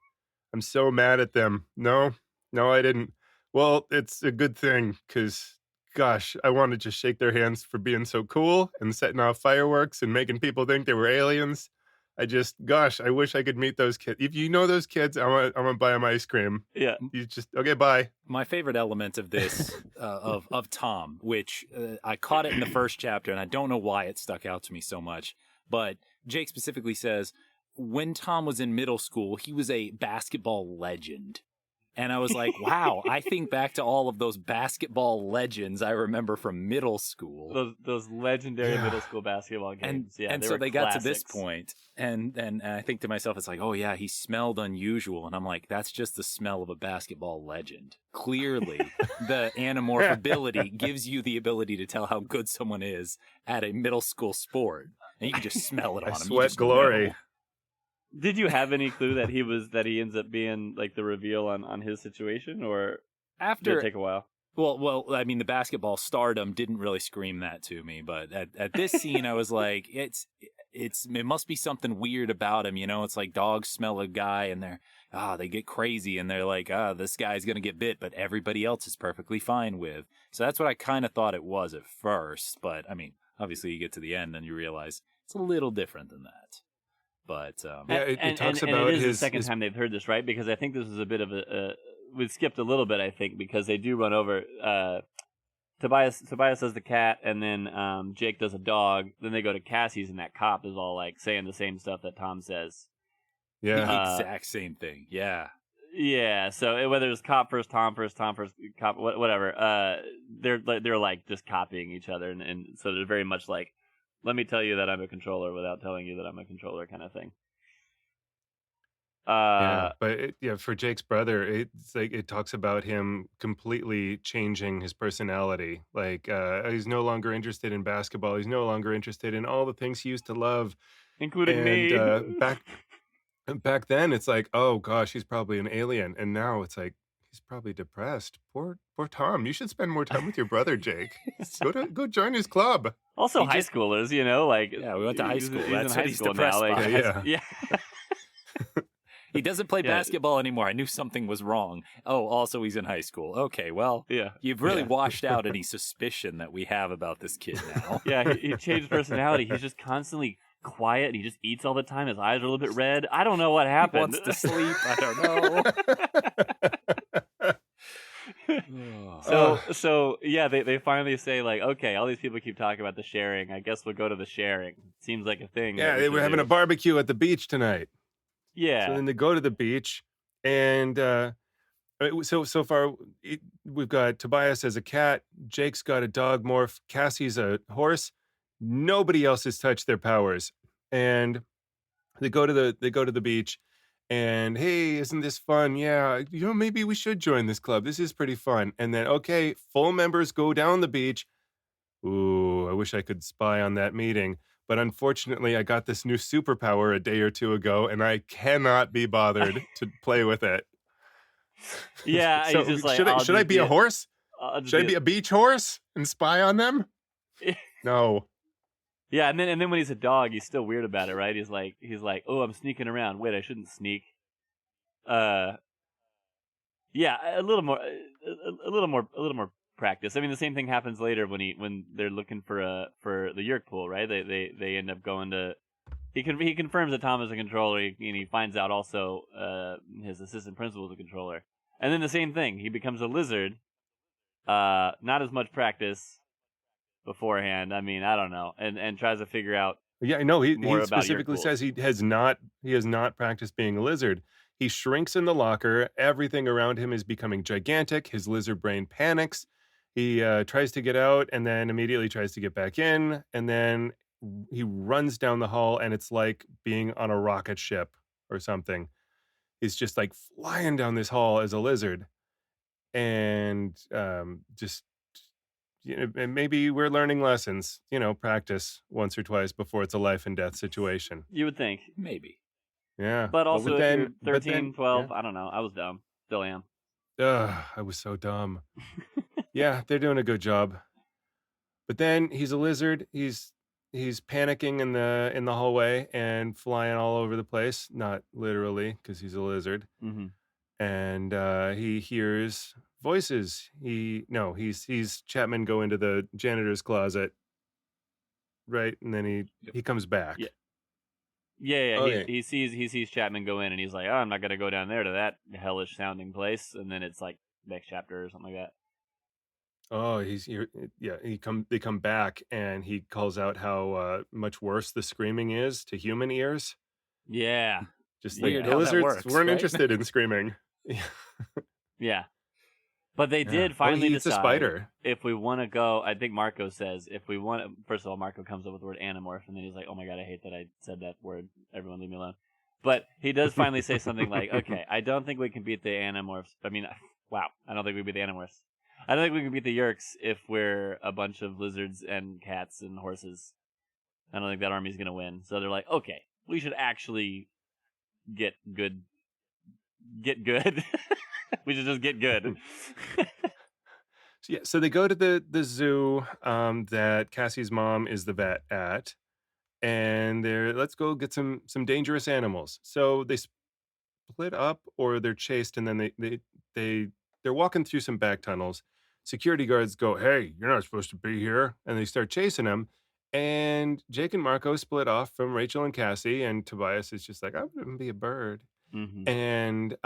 I'm so mad at them." No, I didn't. Well, it's a good thing, because, gosh, I want to just shake their hands for being so cool and setting off fireworks and making people think they were aliens. I wish I could meet those kids. If you know those kids, I'm gonna buy them ice cream. Yeah. You just, okay, bye. My favorite element of this, of Tom, which I caught it in the first chapter, and I don't know why it stuck out to me so much, but Jake specifically says, when Tom was in middle school, he was a basketball legend. And I was like, wow, I think back to all of those basketball legends I remember from middle school. Those legendary middle school basketball games. And so they got to this point, and I think to myself, it's like, oh yeah, he smelled unusual. And I'm like, that's just the smell of a basketball legend. Clearly, the Animorph ability gives you the ability to tell how good someone is at a middle school sport. And you can just smell it on I him. You sweat just glory. know. Did you have any clue that he ends up being like the reveal on his situation, or did it take a while? Well, I mean, the basketball stardom didn't really scream that to me, but at this scene, I was like, it must be something weird about him, you know? It's like dogs smell a guy and they get crazy and they're like, this guy's gonna get bit, but everybody else is perfectly fine with. So that's what I kind of thought it was at first, but I mean, obviously you get to the end and you realize it's a little different than that. But yeah, it talks about it is his the second time they've heard this, right? Because I think this is a bit of we skipped a little bit, I think, because they do run over. Tobias does the cat, and then Jake does a dog. Then they go to Cassie's, and that cop is all like saying the same stuff that Tom says. Yeah, the exact same thing. Yeah. Yeah. So whether it's cop first, Tom first, cop, whatever. They're like just copying each other, and so they're very much like, let me tell you that I'm a controller without telling you that I'm a controller, kind of thing. But for Jake's brother, it's like it talks about him completely changing his personality. Like he's no longer interested in basketball. He's no longer interested in all the things he used to love, including me. Back then, it's like, oh gosh, he's probably an alien, and now it's like he's probably depressed. Poor Tom. You should spend more time with your brother, Jake. Go join his club. Also, high schoolers, you know, like we went to high school. That's in what high he's school depressed now. by. Like, yeah. He doesn't play basketball anymore. I knew something was wrong. Oh, also he's in high school. Okay, well, you've really washed out any suspicion that we have about this kid now. Yeah, he changed personality. He's just constantly quiet. He just eats all the time. His eyes are a little bit red. I don't know what happened. He wants to sleep. I don't know. So yeah, they finally say like, okay, all these people keep talking about the sharing. I guess we'll go to the sharing. Seems like a thing. Yeah, they were having a barbecue at the beach tonight. Yeah. So then they go to the beach, and so far we've got Tobias as a cat, Jake's got a dog morph, Cassie's a horse. Nobody else has touched their powers, and they go to the beach, and hey, isn't this fun? Yeah, maybe we should join this club. This is pretty fun. And then full members go down the beach. Ooh, I wish I could spy on that meeting. But unfortunately, I got this new superpower a day or two ago, and I cannot be bothered to play with it. Yeah, so just like, should I be a horse? Should I be a beach horse and spy on them? No. Yeah, and then when he's a dog, he's still weird about it, right? He's like, oh, I'm sneaking around. Wait, I shouldn't sneak. Yeah, a little more practice. I mean, the same thing happens later when they're looking for the Yeerk pool, right? They end up going to. He confirms that Tom is a controller, and he finds out also his assistant principal is a controller. And then the same thing, he becomes a lizard. Not as much practice beforehand. I mean, I don't know, and tries to figure out. Yeah, no, he about specifically says he has not practiced being a lizard. He shrinks in the locker. Everything around him is becoming gigantic. His lizard brain panics. He tries to get out and then immediately tries to get back in. And then he runs down the hall, and it's like being on a rocket ship or something. He's just like flying down this hall as a lizard. And just, and maybe we're learning lessons, practice once or twice before it's a life and death situation. You would think. Maybe. Yeah. But also, if you're 13, 12, yeah. I don't know. I was dumb. Still am. I was so dumb. Yeah, they're doing a good job. But then he's a lizard. He's panicking in the hallway and flying all over the place. Not literally, because he's a lizard. Mm-hmm. And he hears voices. He's Chapman go into the janitor's closet, right? And then he comes back. Yeah. Yeah. Okay. He sees Chapman go in, and he's like, "Oh, I'm not gonna go down there to that hellish sounding place." And then it's like next chapter or something like that. Oh, they come back, and he calls out how much worse the screaming is to human ears. Yeah. Just like the lizards weren't interested in screaming. Yeah. But they did finally decide a spider. If we want to go. I think Marco says if we want. First of all, Marco comes up with the word Animorph, and then he's like, "Oh my god, I hate that I said that word. Everyone, leave me alone." But he does finally say something like, "Okay, I don't think we can beat the Animorphs. I mean, wow, I don't think we beat the Animorphs. I don't think we can beat the Yeerks if we're a bunch of lizards and cats and horses. I don't think that army's gonna win." So they're like, "Okay, we should actually get good." We should just get good. So they go to the zoo that Cassie's mom is the vet at, and let's go get some dangerous animals. So they split up, or they're chased, and then they're walking through some back tunnels. Security guards go, "Hey, you're not supposed to be here," and they start chasing them. And Jake and Marco split off from Rachel and Cassie, and Tobias is just like, "I wouldn't be a bird." Mm-hmm. And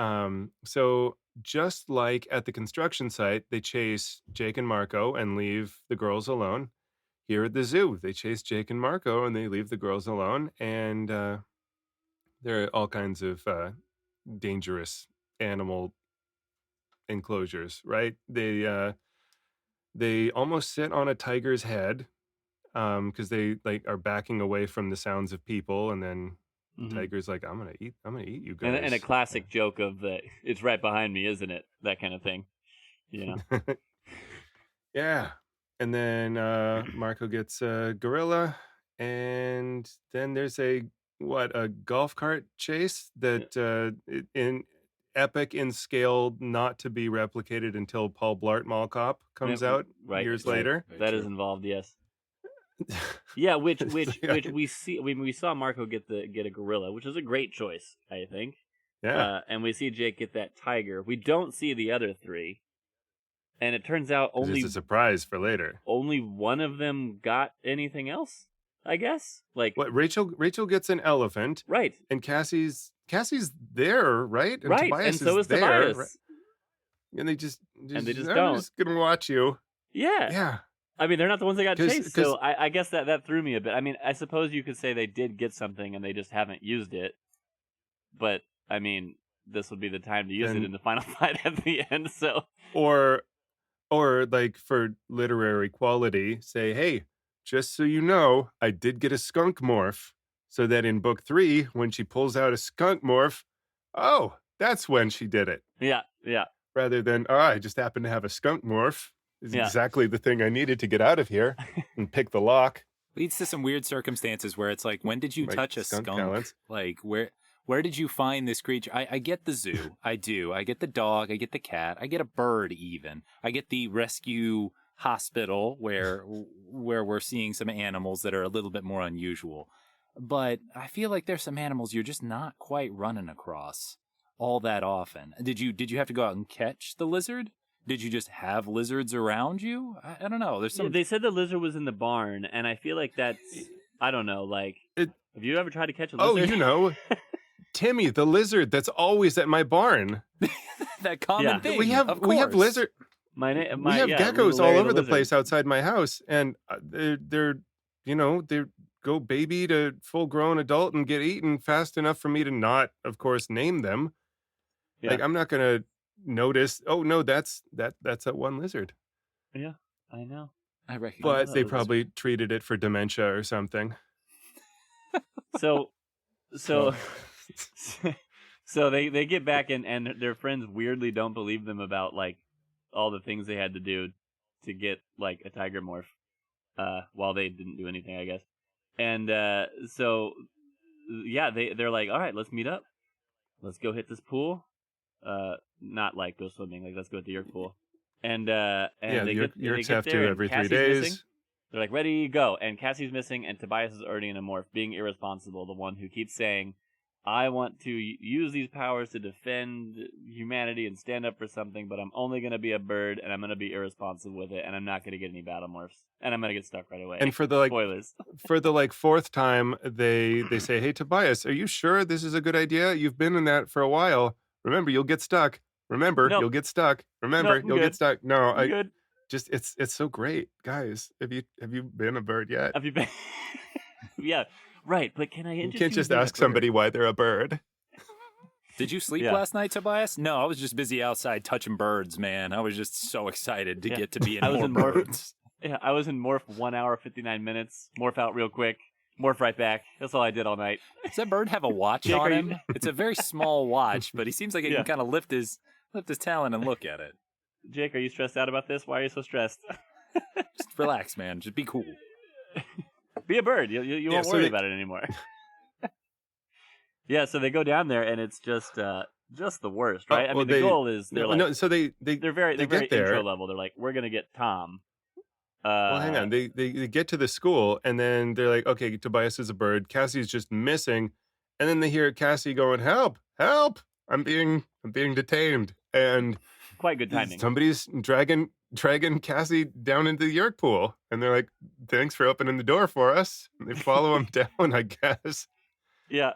so just like at the construction site, they chase Jake and Marco and leave the girls alone. Here at the zoo, they chase Jake and Marco and they leave the girls alone. And there are all kinds of dangerous animal enclosures, right? They almost sit on a tiger's head because they are backing away from the sounds of people, and then Tiger's like, I'm gonna eat you guys. And a classic joke of it's right behind me, isn't it? That kind of thing. Yeah. And then Marco gets a gorilla, and then there's a golf cart chase that in epic in scale, not to be replicated until Paul Blart Mall Cop comes out years later. That is involved, yes. Yeah, which we see. We saw Marco get a gorilla, which is a great choice, I think. Yeah, and we see Jake get that tiger. We don't see the other three, and it turns out only it's a surprise for later. Only one of them got anything else, I guess. Like what? Rachel gets an elephant, right? And Cassie's there, right? And right, Tobias and so is there, Tobias. Right? And they just don't. I'm just gonna watch you. Yeah. I mean, they're not the ones that got chased, so I guess that threw me a bit. I mean, I suppose you could say they did get something and they just haven't used it. But, I mean, this would be the time to use it in the final fight at the end, so... Or like, for literary quality, say, hey, just so you know, I did get a skunk morph, so that in book 3, when she pulls out a skunk morph, oh, that's when she did it. Yeah. Rather than, I just happened to have a skunk morph. Is exactly the thing I needed to get out of here and pick the lock. Leads to some weird circumstances where it's like, when did you touch a skunk? Talents. Like, where did you find this creature? I get the zoo. I do. I get the dog. I get the cat. I get a bird even. I get the rescue hospital where we're seeing some animals that are a little bit more unusual. But I feel like there's some animals you're just not quite running across all that often. Did you have to go out and catch the lizard? Did you just have lizards around you? I don't know. There's some. Yeah, they said the lizard was in the barn, and I feel like that's, I don't know, like, have you ever tried to catch a lizard? Oh, Timmy, the lizard that's always at my barn. That common thing. We have lizard. We have geckos all over the place outside my house, and they're they go baby to full grown adult and get eaten fast enough for me to not, of course, name them. Yeah. Like I'm not gonna notice. Oh no, that's that one lizard. Yeah, I know. I recognize. But they probably treated it for dementia or something. So they get back and their friends weirdly don't believe them about like all the things they had to do to get like a tiger morph, while they didn't do anything, I guess. And so they're like, all right, let's meet up. Let's go hit this pool. Not like go swimming, like let's go hit the Yeerk pool. And they get have there, to every 3 Cassie's days. missing. They're like, ready, go. And Cassie's missing, and Tobias is already in a morph, being irresponsible, the one who keeps saying, I want to use these powers to defend humanity and stand up for something, but I'm only going to be a bird, and I'm going to be irresponsible with it, and I'm not going to get any battle morphs, and I'm going to get stuck right away. And for the spoilers, for the fourth time, they say, hey, Tobias, are you sure this is a good idea? You've been in that for a while. Remember, you'll get stuck. Remember, you'll get stuck. Remember, you'll get stuck. No, good. Just it's so great, guys. Have you been a bird yet? Have you been? Yeah, right. But can I? You can't just ask somebody why they're a bird. Did you sleep last night, Tobias? No, I was just busy outside touching birds, man. I was just so excited to get to be in more birds. Yeah, I was in morph 1 hour 59 minutes. Morph out real quick. Morph right back. That's all I did all night. Does that bird have a watch on him? It's a very small watch, but he seems like he can kind of lift his talon and look at it. Jake, are you stressed out about this? Why are you so stressed? Just relax, man. Just be cool. Be a bird. You won't worry about it anymore. Yeah, so they go down there, and it's just the worst, right? The goal is they're very intro level. They're like, we're gonna get Tom. Well, hang on. They get to the school, and then they're like, okay, Tobias is a bird. Cassie's just missing, and then they hear Cassie going, help, help! I'm being detained, and quite good timing. Somebody's dragging Cassie down into the Yeerk pool, and they're like, thanks for opening the door for us. And they follow him down, I guess. Yeah.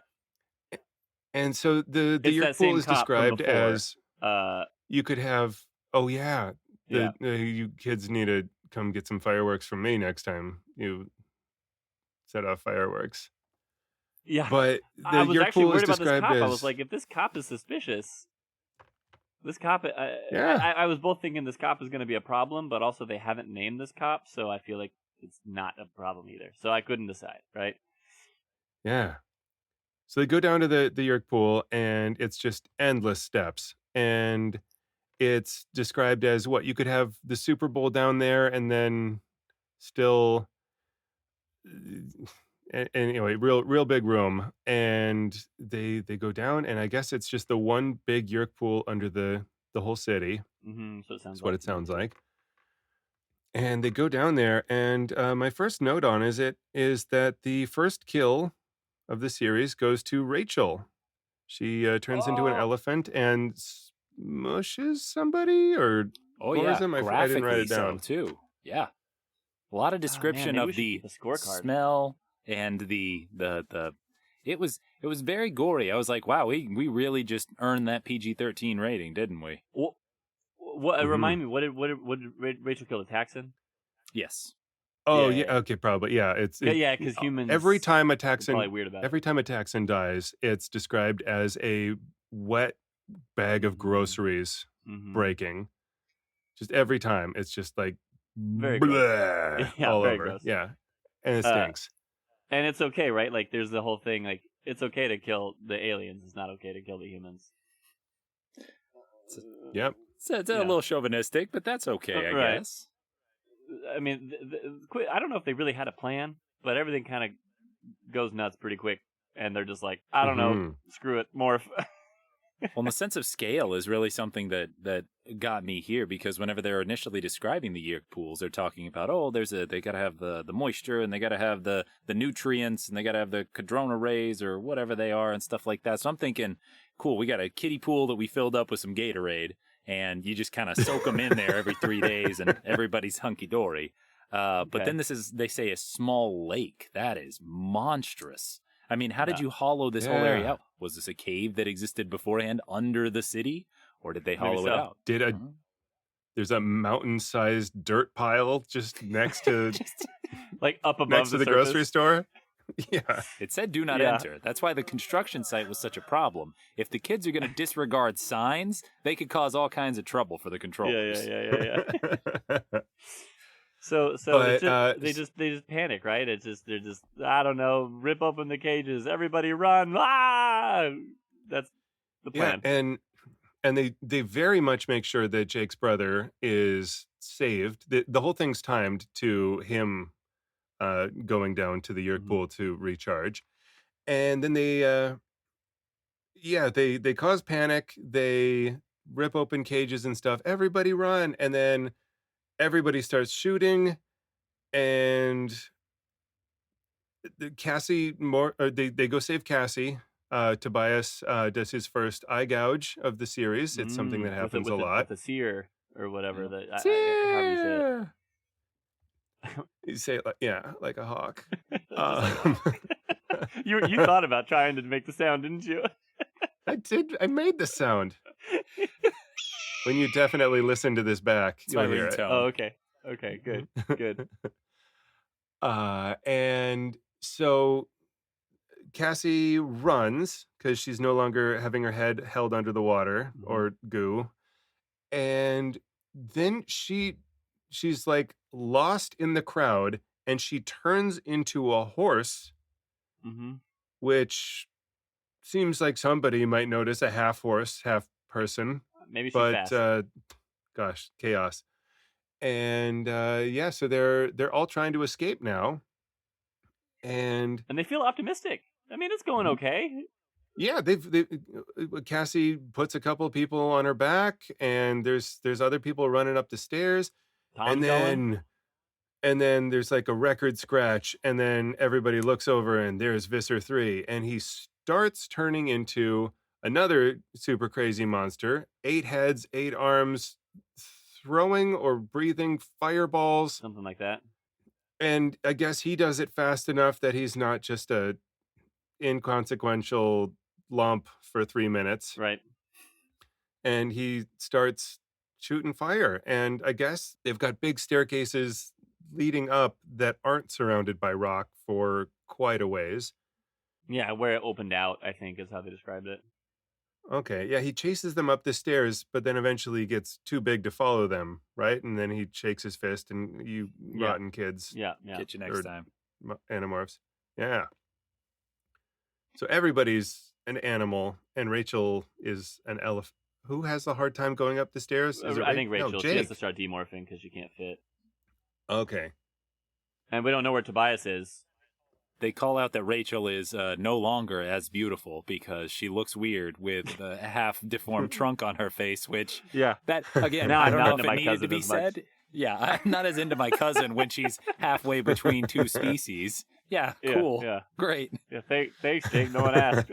And so the Yeerk pool is described as you could have. Oh yeah, you kids need to come get some fireworks from me next time you set off fireworks. Yeah, but the I was Yeerk actually pool worried is about this described cop. as. I was like, if this cop is suspicious, this cop. I was both thinking this cop is going to be a problem, but also they haven't named this cop, so I feel like it's not a problem either. So I couldn't decide, right? Yeah. So they go down to the Yeerk pool, and it's just endless steps. And it's described as what you could have the Super Bowl down there, and then still, anyway, real big room. And they go down, and I guess it's just the one big Yeerk pool under the whole city. Mm-hmm. So it sounds. That's what it sounds like. And they go down there, and my first note on is that the first kill of the series goes to Rachel. She turns into an elephant and smushes somebody, or I didn't write it down too. Yeah, a lot of description of the smell and the. It was very gory. I was like, wow, we really just earned that PG-13 rating, didn't we? Well, remind me, what did Rachel kill, the Taxon? Yes. Oh yeah, okay, probably because humans. Every time a Taxon, probably weird about every time a Taxon dies, it's described as a wet bag of groceries breaking. Just every time, it's just like very bleh, all very over. Gross. Yeah, and it stinks. And it's okay, right? Like, there's the whole thing. Like, it's okay to kill the aliens. It's not okay to kill the humans. Yep. It's a little chauvinistic, but that's okay, I guess. I mean, I don't know if they really had a plan, but everything kind of goes nuts pretty quick, and they're just like, I don't know, screw it, morph. Well, the sense of scale is really something that got me here, because whenever they're initially describing the Yeerk pools, they're talking about, they got to have the moisture, and they got to have the nutrients, and they got to have the Cadrona rays or whatever they are and stuff like that. So I'm thinking, cool, we got a kiddie pool that we filled up with some Gatorade, and you just kind of soak them in there every 3 days, and everybody's hunky dory. But then they say a small lake. That is monstrous. I mean, how did you hollow this whole area out? Was this a cave that existed beforehand under the city, or did they hollow it out? There's a mountain-sized dirt pile just next to, like up above next to the grocery store. Yeah, it said "Do not enter." That's why the construction site was such a problem. If the kids are going to disregard signs, they could cause all kinds of trouble for the controllers. Yeah. So but, they just panic, right? They're just I don't know, rip open the cages, everybody run! Ah, that's the plan. Yeah, and they very much make sure that Jake's brother is saved. The whole thing's timed to him going down to the Yeerk pool to recharge, and then they cause panic. They rip open cages and stuff. Everybody run, and then everybody starts shooting, and they go save Cassie. Tobias does his first eye gouge of the series. It's something that happens a lot. With the seer or whatever. Seer! You say it like a hawk. You thought about trying to make the sound, didn't you? I did. I made the sound. When you definitely listen to this back, you'll hear it. Oh, okay. Okay, good. And so Cassie runs because she's no longer having her head held under the water or goo. And then she's like lost in the crowd, and she turns into a horse, which seems like somebody might notice, a half horse, half person. Maybe she's fast. Gosh, chaos. And so they're all trying to escape now, and they feel optimistic. I mean, it's going okay. Yeah, Cassie puts a couple of people on her back, and there's other people running up the stairs, and then there's like a record scratch, and then everybody looks over, and there's Visser 3, and he starts turning into another super crazy monster, 8 heads, 8 arms, throwing or breathing fireballs. Something like that. And I guess he does it fast enough that he's not just a inconsequential lump for 3 minutes. Right. And he starts shooting fire. And I guess they've got big staircases leading up that aren't surrounded by rock for quite a ways. Yeah, where it opened out, I think, is how they described it. Okay, yeah, he chases them up the stairs, but then eventually gets too big to follow them, right? And then he shakes his fist, and you rotten kids. Yeah. Get you next time. Animorphs. Yeah. So everybody's an animal, and Rachel is an elephant. Who has a hard time going up the stairs? I think Rachel. She has to start demorphing because she can't fit. Okay. And we don't know where Tobias is. They call out that Rachel is no longer as beautiful because she looks weird with a half-deformed trunk on her face, which, that, again, I don't know if it needed to be said. Yeah, I'm not as into my cousin when she's halfway between two species. Yeah, cool. Yeah. Great. Yeah, thanks, Jake. No one asked.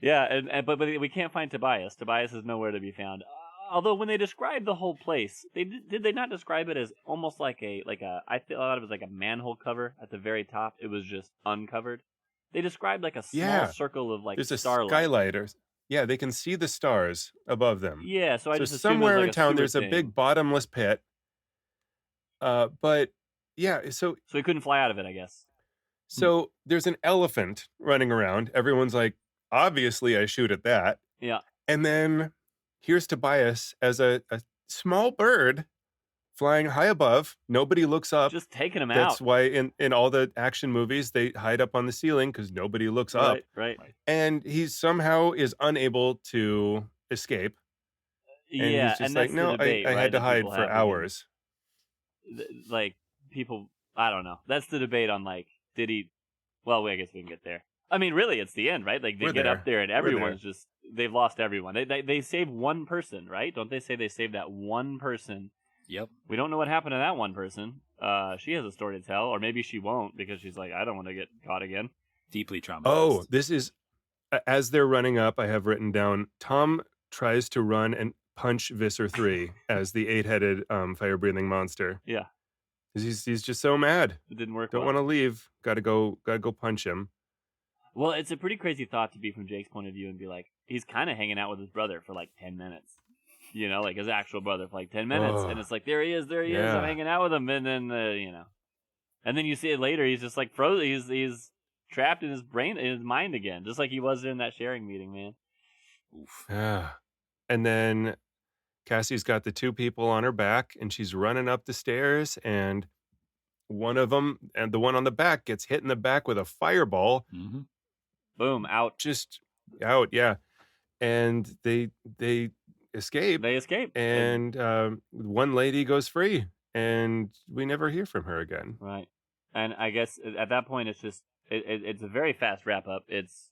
But we can't find Tobias. Tobias is nowhere to be found. Although when they described the whole place, did they not describe it as almost like a I thought it was like a manhole cover at the very top. It was just uncovered. They described like a small circle of like there's starlight. A skylight they can see the stars above them. Yeah, so I just assumed somewhere it was like in town there's thing. A big bottomless pit. But yeah, so he couldn't fly out of it, I guess. So there's an elephant running around. Everyone's like, obviously I shoot at that. Yeah. And then here's Tobias as a small bird flying high above. Nobody looks up. Just taking him out. That's why in all the action movies, they hide up on the ceiling because nobody looks up. Right. And he somehow is unable to escape. And he's just like, no, debate, I had to hide for hours. Like, people, I don't know. That's the debate on, like, did he... Well, I guess we can get there. I mean, really, it's the end, right? Like they get up there and everyone's just they've lost everyone. They save one person, right? Don't they say they saved that one person? Yep. We don't know what happened to that one person. She has a story to tell, or maybe she won't because she's like, I don't want to get caught again. Deeply traumatized. Oh, this is as they're running up. I have written down Tom tries to run and punch Visser 3 as the 8-headed fire-breathing monster. Yeah. He's just so mad. It didn't work. Don't want to leave. Gotta go punch him. Well, it's a pretty crazy thought to be from Jake's point of view and be like, he's kind of hanging out with his brother for like 10 minutes. You know, like his actual brother for like 10 minutes. And it's like, there he is, I'm hanging out with him. And then, you know. And then you see it later, he's just like frozen. He's trapped in his brain, in his mind again, just like he was in that sharing meeting, man. Oof. Yeah. And then Cassie's got the 2 people on her back, and she's running up the stairs, and one of them, and the one on the back, gets hit in the back with a fireball. Mm-hmm. Boom, out. Just out, yeah. And they escape. They escape. And one lady goes free, and we never hear from her again. Right. And I guess at that point, it's just, it's a very fast wrap up. It's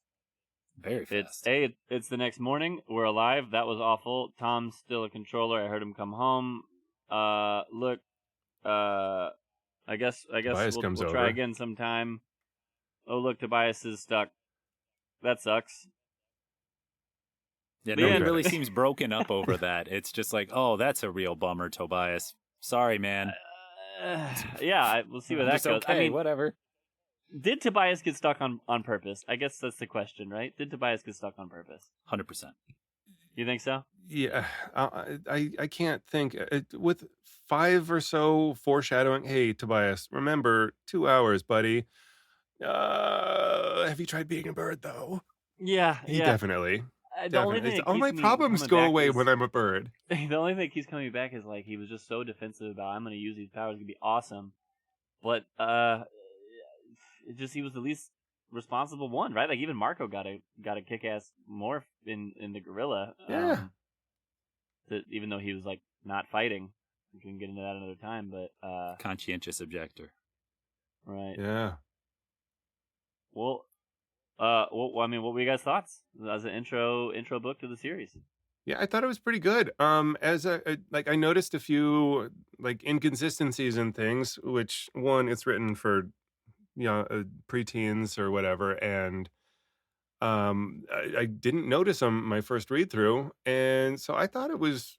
very fast. It's the next morning. We're alive. That was awful. Tom's still a controller. I heard him come home. Look, I guess we'll try again sometime. Oh, look, Tobias is stuck. That sucks. Yeah, no one really seems broken up over that. It's just like, oh, that's a real bummer, Tobias. Sorry, man. Yeah, we'll see where that goes. Okay, I mean, whatever. Did Tobias get stuck on purpose? I guess that's the question, right? Did Tobias get stuck on purpose? 100%. You think so? Yeah, I can't think. With 5 or so foreshadowing, hey, Tobias, remember 2 hours, buddy. Have you tried being a bird, though? Yeah. Definitely. The only thing all my problems go away when I'm a bird. The only thing that keeps coming back is like he was just so defensive about I'm going to use these powers, it's going to be awesome. But he was the least responsible one, right? Like even Marco got a kick-ass morph in the gorilla. Yeah. Even though he was like not fighting, we can get into that another time. But conscientious objector, right? Yeah. Well, I mean, what were you guys' thoughts as an intro book to the series? Yeah, I thought it was pretty good. As I noticed a few like inconsistencies in things. Which one, it's written for preteens or whatever, and I didn't notice them my first read through, and so I thought it was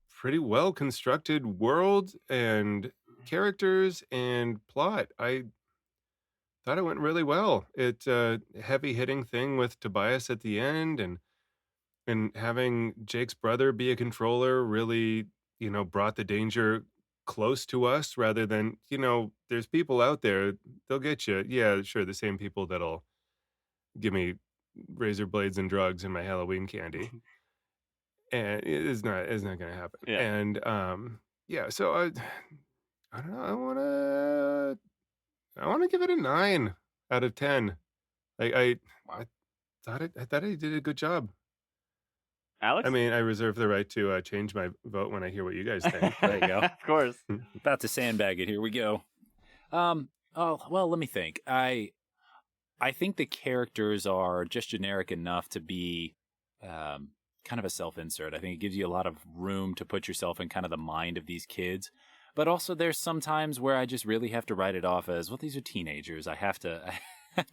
pretty well constructed world and characters and plot. I thought it went really well. It heavy hitting thing with Tobias at the end, and having Jake's brother be a controller really, brought the danger close to us rather than, there's people out there, they'll get you. Yeah, sure, the same people that'll give me razor blades and drugs and my Halloween candy. And it's not going to happen. Yeah. And so I don't know, I want to give it a 9 out of 10. I thought I did a good job. Alex? I mean, I reserve the right to change my vote when I hear what you guys think. There you go. Of course. About to sandbag it. Here we go. Oh, well, let me think. I think the characters are just generic enough to be kind of a self-insert. I think it gives you a lot of room to put yourself in kind of the mind of these kids. But also there's some times where I just really have to write it off as, well, these are teenagers. I have to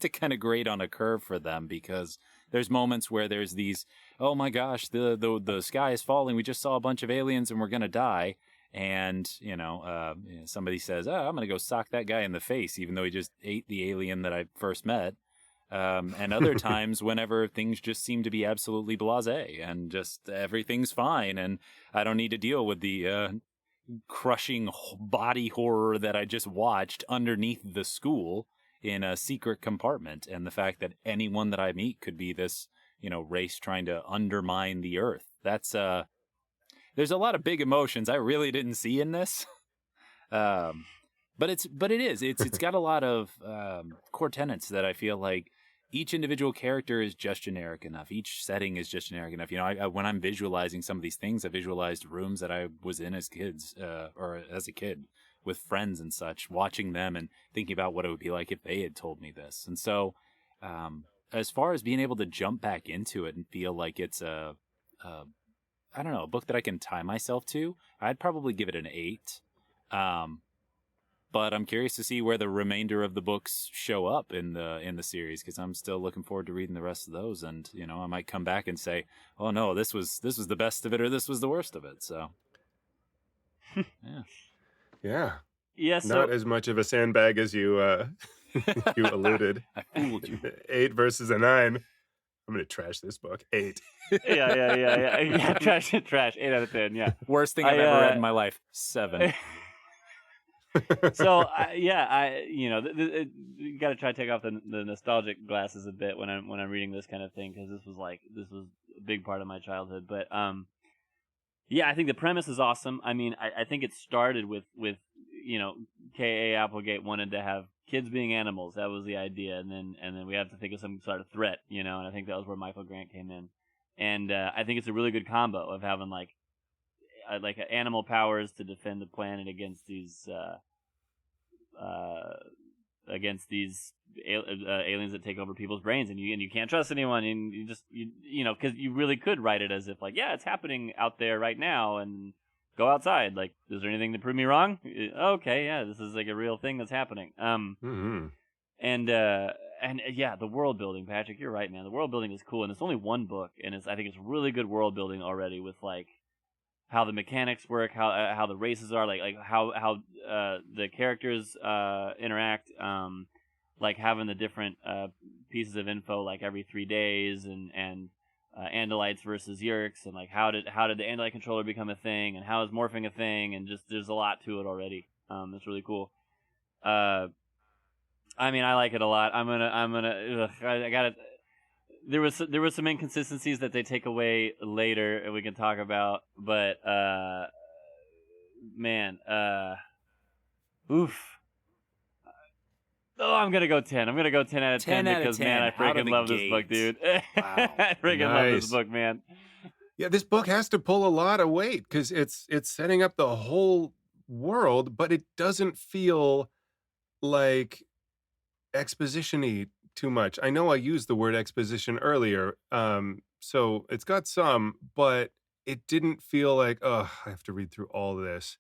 kind of grade on a curve for them, because there's moments where there's these, oh my gosh, the sky is falling. We just saw a bunch of aliens and we're going to die. And, somebody says, oh, I'm going to go sock that guy in the face, even though he just ate the alien that I first met. And other times whenever things just seem to be absolutely blasé and just everything's fine. And I don't need to deal with the crushing body horror that I just watched underneath the school in a secret compartment, and the fact that anyone that I meet could be this, race trying to undermine the earth. That's there's a lot of big emotions I really didn't see in this. But it's got a lot of core tenets that I feel like each individual character is just generic enough. Each setting is just generic enough. When I'm visualizing some of these things, I visualized rooms that I was in as kids, or as a kid with friends and such, watching them and thinking about what it would be like if they had told me this. And so As far as being able to jump back into it and feel like it's I don't know, a book that I can tie myself to, I'd probably give it an 8. But I'm curious to see where the remainder of the books show up in the series, because I'm still looking forward to reading the rest of those. And I might come back and say, "Oh no, this was the best of it, or this was the worst of it." So, yeah. Yeah. So... Not as much of a sandbag as you you alluded. I fooled you. 8 versus a 9. I'm gonna trash this book. 8. Yeah. Trash. 8 out of 10. Yeah. Worst thing I've ever read in my life. 7. So you got to try to take off the nostalgic glasses a bit when I'm reading this kind of thing, because this was a big part of my childhood. But I think the premise is awesome. I mean, I think it started with K.A. Applegate wanted to have kids being animals. That was the idea, and then we have to think of some sort of threat, and I think that was where Michael Grant came in. And I think it's a really good combo of having like animal powers to defend the planet against these aliens that take over people's brains, and you can't trust anyone, and you just because you really could write it as if like, yeah, it's happening out there right now, and go outside. Like, is there anything to prove me wrong? Okay, yeah, this is like a real thing that's happening. And the world building, Patrick, you're right, man. The world building is cool, and it's only one book, and I think it's really good world building already, with like how the mechanics work, how the races are, like how the characters interact, like having the different pieces of info like every 3 days, and Andalites versus Yeerks, and like how did the Andalite controller become a thing, and how is morphing a thing, and just there's a lot to it already. It's really cool. I mean, I like it a lot. I gotta. There was some inconsistencies that they take away later, and we can talk about. But oof. Oh, I'm gonna go 10. I'm gonna go 10 out of 10 because 10. Man, I freaking love this book, dude. Wow. I freaking love this book, man. Yeah, this book has to pull a lot of weight because it's setting up the whole world, but it doesn't feel like exposition-y too much. I know I used the word exposition earlier, so it's got some, but it didn't feel like, oh, I have to read through all this.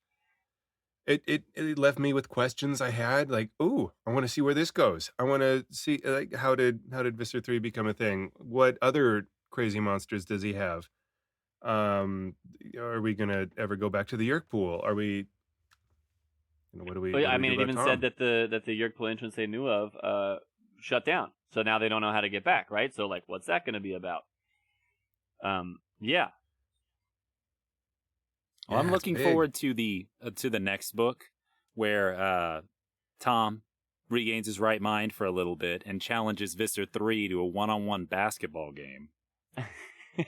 It left me with questions I had, like, ooh, I want to see where this goes. I want to see, like, how did Visser 3 become a thing? What other crazy monsters does he have? Are we gonna ever go back to the Yeerk pool? Are we? What do we? I mean, it even said that the Yeerk pool entrance they knew of shut down, so now they don't know how to get back, right? So like, what's that going to be about? Yeah. Well, I'm looking forward to the next book where Tom regains his right mind for a little bit and challenges Visser 3 to a one-on-one basketball game.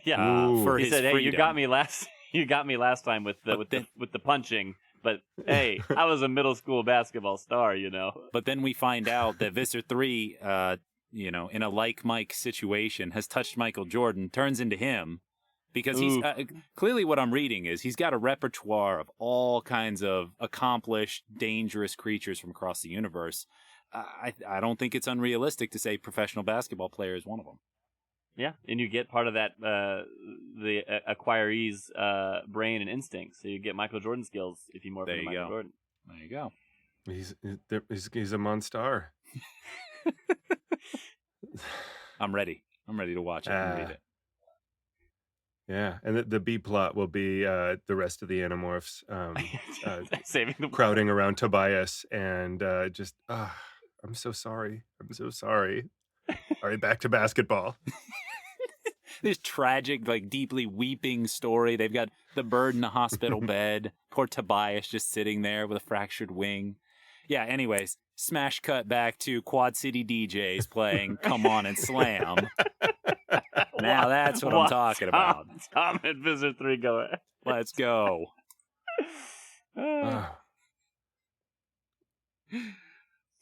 Yeah, for he his said, "Hey, freedom. you got me last time with the punching, but hey, I was a middle school basketball star, But then we find out that Visser 3, in a like Mike situation, has touched Michael Jordan, turns into him. Because he's clearly what I'm reading is he's got a repertoire of all kinds of accomplished, dangerous creatures from across the universe. I don't think it's unrealistic to say professional basketball player is one of them. Yeah, and you get part of that the acquiree's brain and instinct. So you get Michael Jordan skills if you morph into Michael Jordan. There you go. He's a monster. I'm ready. I'm ready to watch it and read it. Yeah, and the B plot will be the rest of the Animorphs saving the crowding around Tobias and just I'm so sorry. All right, back to basketball. This tragic, like deeply weeping story. They've got the bird in the hospital bed. Poor Tobias just sitting there with a fractured wing. Yeah, anyways, smash cut back to Quad City DJs playing Come On and Slam. Now that's what I'm talking about. Tom and Visser 3 go. Let's go.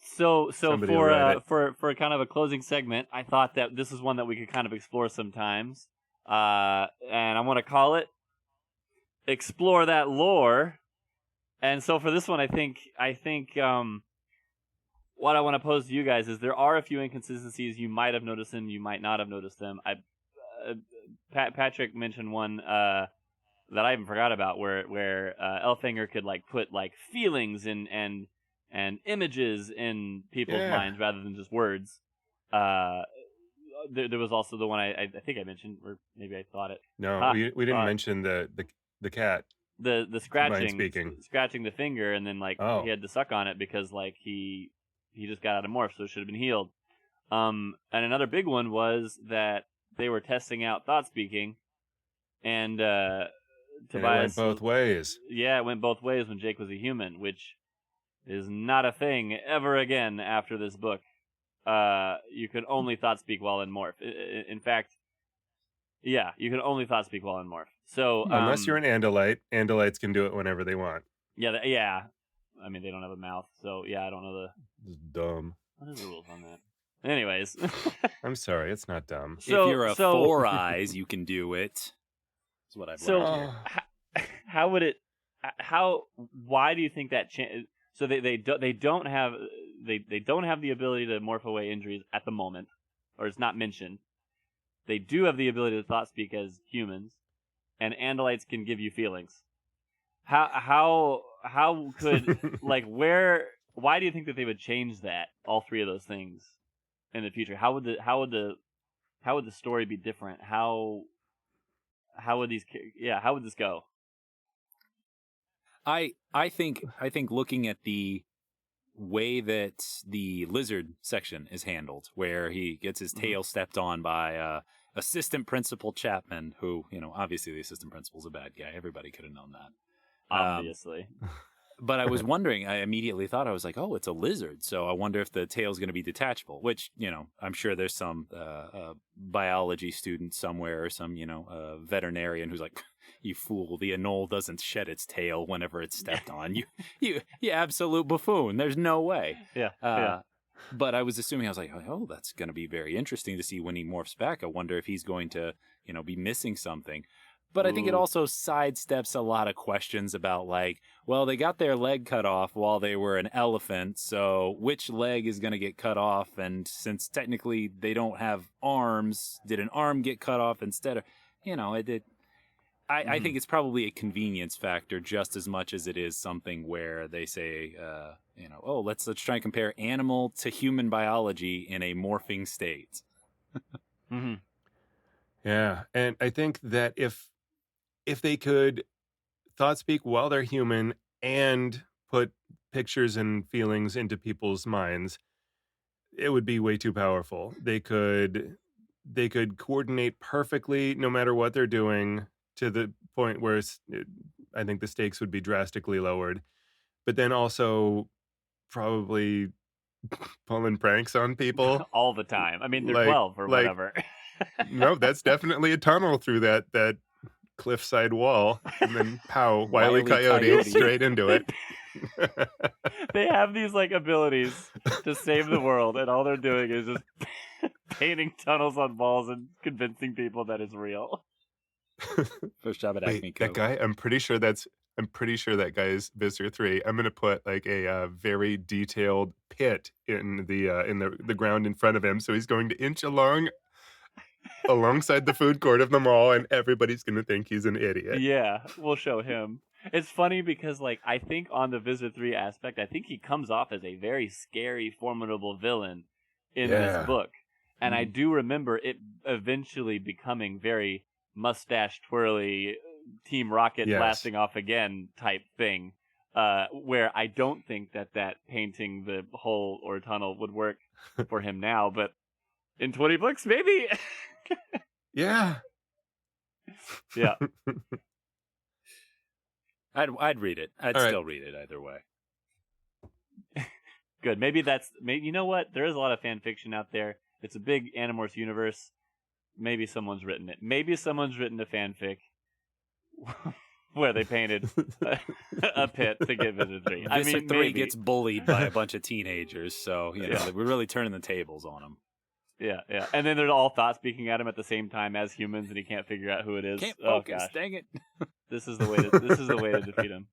So for kind of a closing segment, I thought that this is one that we could kind of explore sometimes, and I want to call it "Explore That Lore." And so for this one, I think what I want to pose to you guys is there are a few inconsistencies. You might have noticed them, you might not have noticed them. Patrick mentioned one that I even forgot about, where Elfinger could like put like feelings and images in people's minds rather than just words. There was also the one I think I mentioned, or maybe I thought it. No, we didn't mention the cat. The scratching the finger, and then like he had to suck on it because like he just got out of morph, so it should have been healed. And another big one was that they were testing out thought speaking, and Tobias it went both ways. Yeah, it went both ways when Jake was a human, which is not a thing ever again after this book. You can only thought speak while in morph. In fact, yeah, you can only thought speak while in morph. So unless you're an Andalite, Andalites can do it whenever they want. Yeah, yeah. I mean, they don't have a mouth, so yeah, I don't know It's dumb. what is the rules on that? Anyways, I'm sorry, it's not dumb. If you're a Four Eyes, you can do it. That's what I've learned here. How would it? Why do you think that? So they don't have the ability to morph away injuries at the moment, or it's not mentioned. They do have the ability to thought speak as humans, and Andalites can give you feelings. How could like where? Why do you think that they would change that? All three of those things in the future. How would the story be different? How would how would this go? I think looking at the way that the lizard section is handled, where he gets his tail stepped on by assistant principal Chapman, who, you know, obviously the assistant principal's a bad guy. Everybody could have known that. Obviously. But I was wondering, I immediately thought, I was like, oh, it's a lizard. So I wonder if the tail's going to be detachable, which, you know, I'm sure there's some biology student somewhere or some, you know, veterinarian who's like, you fool, the anole doesn't shed its tail whenever it's stepped on. You absolute buffoon. There's no way. Yeah. But I was assuming, I was like, oh, that's going to be very interesting to see when he morphs back. I wonder if he's going to, you know, be missing something. But I think it also sidesteps a lot of questions about, like, well, they got their leg cut off while they were an elephant, so which leg is going to get cut off? And since technically they don't have arms, did an arm get cut off instead of, you know, I think it's probably a convenience factor just as much as it is something where they say, you know, oh, let's try and compare animal to human biology in a morphing state. Yeah, and I think that if they could thought speak while they're human and put pictures and feelings into people's minds, it would be way too powerful. They could coordinate perfectly no matter what they're doing, to the point where I think the stakes would be drastically lowered. But then also probably pulling pranks on people all the time. I mean, they're 12 or whatever. No, that's definitely a tunnel through that cliffside wall, and then pow, Wile E. Coyote straight into it. They have these like abilities to save the world, and all they're doing is just painting tunnels on walls and convincing people that it's real. First job at Acme that guy, I'm pretty sure that guy is Visitor 3. I'm gonna put like a very detailed pit in the ground in front of him, so he's going to inch alongside the food court of the mall, and everybody's gonna think he's an idiot. Yeah, we'll show him. It's funny because, like, I think on the Visitor 3 aspect, I think he comes off as a very scary, formidable villain in this book. And I do remember it eventually becoming very mustache twirly, Team Rocket blasting off again type thing, where I don't think that painting the hole or tunnel would work for him now, but in 20 books, maybe. Yeah. I'd read it. I'd still read it either way. Good. Maybe you know what? There is a lot of fan fiction out there. It's a big Animorphs universe. Maybe someone's written it. Maybe someone's written a fanfic where they painted a pit to get Visitor 3. Visitor 3 gets bullied by a bunch of teenagers, so you know we're really turning the tables on him. Yeah. And then they're all thought speaking at him at the same time as humans, and he can't figure out who it is. Can't focus. Dang it! This is the way to defeat him.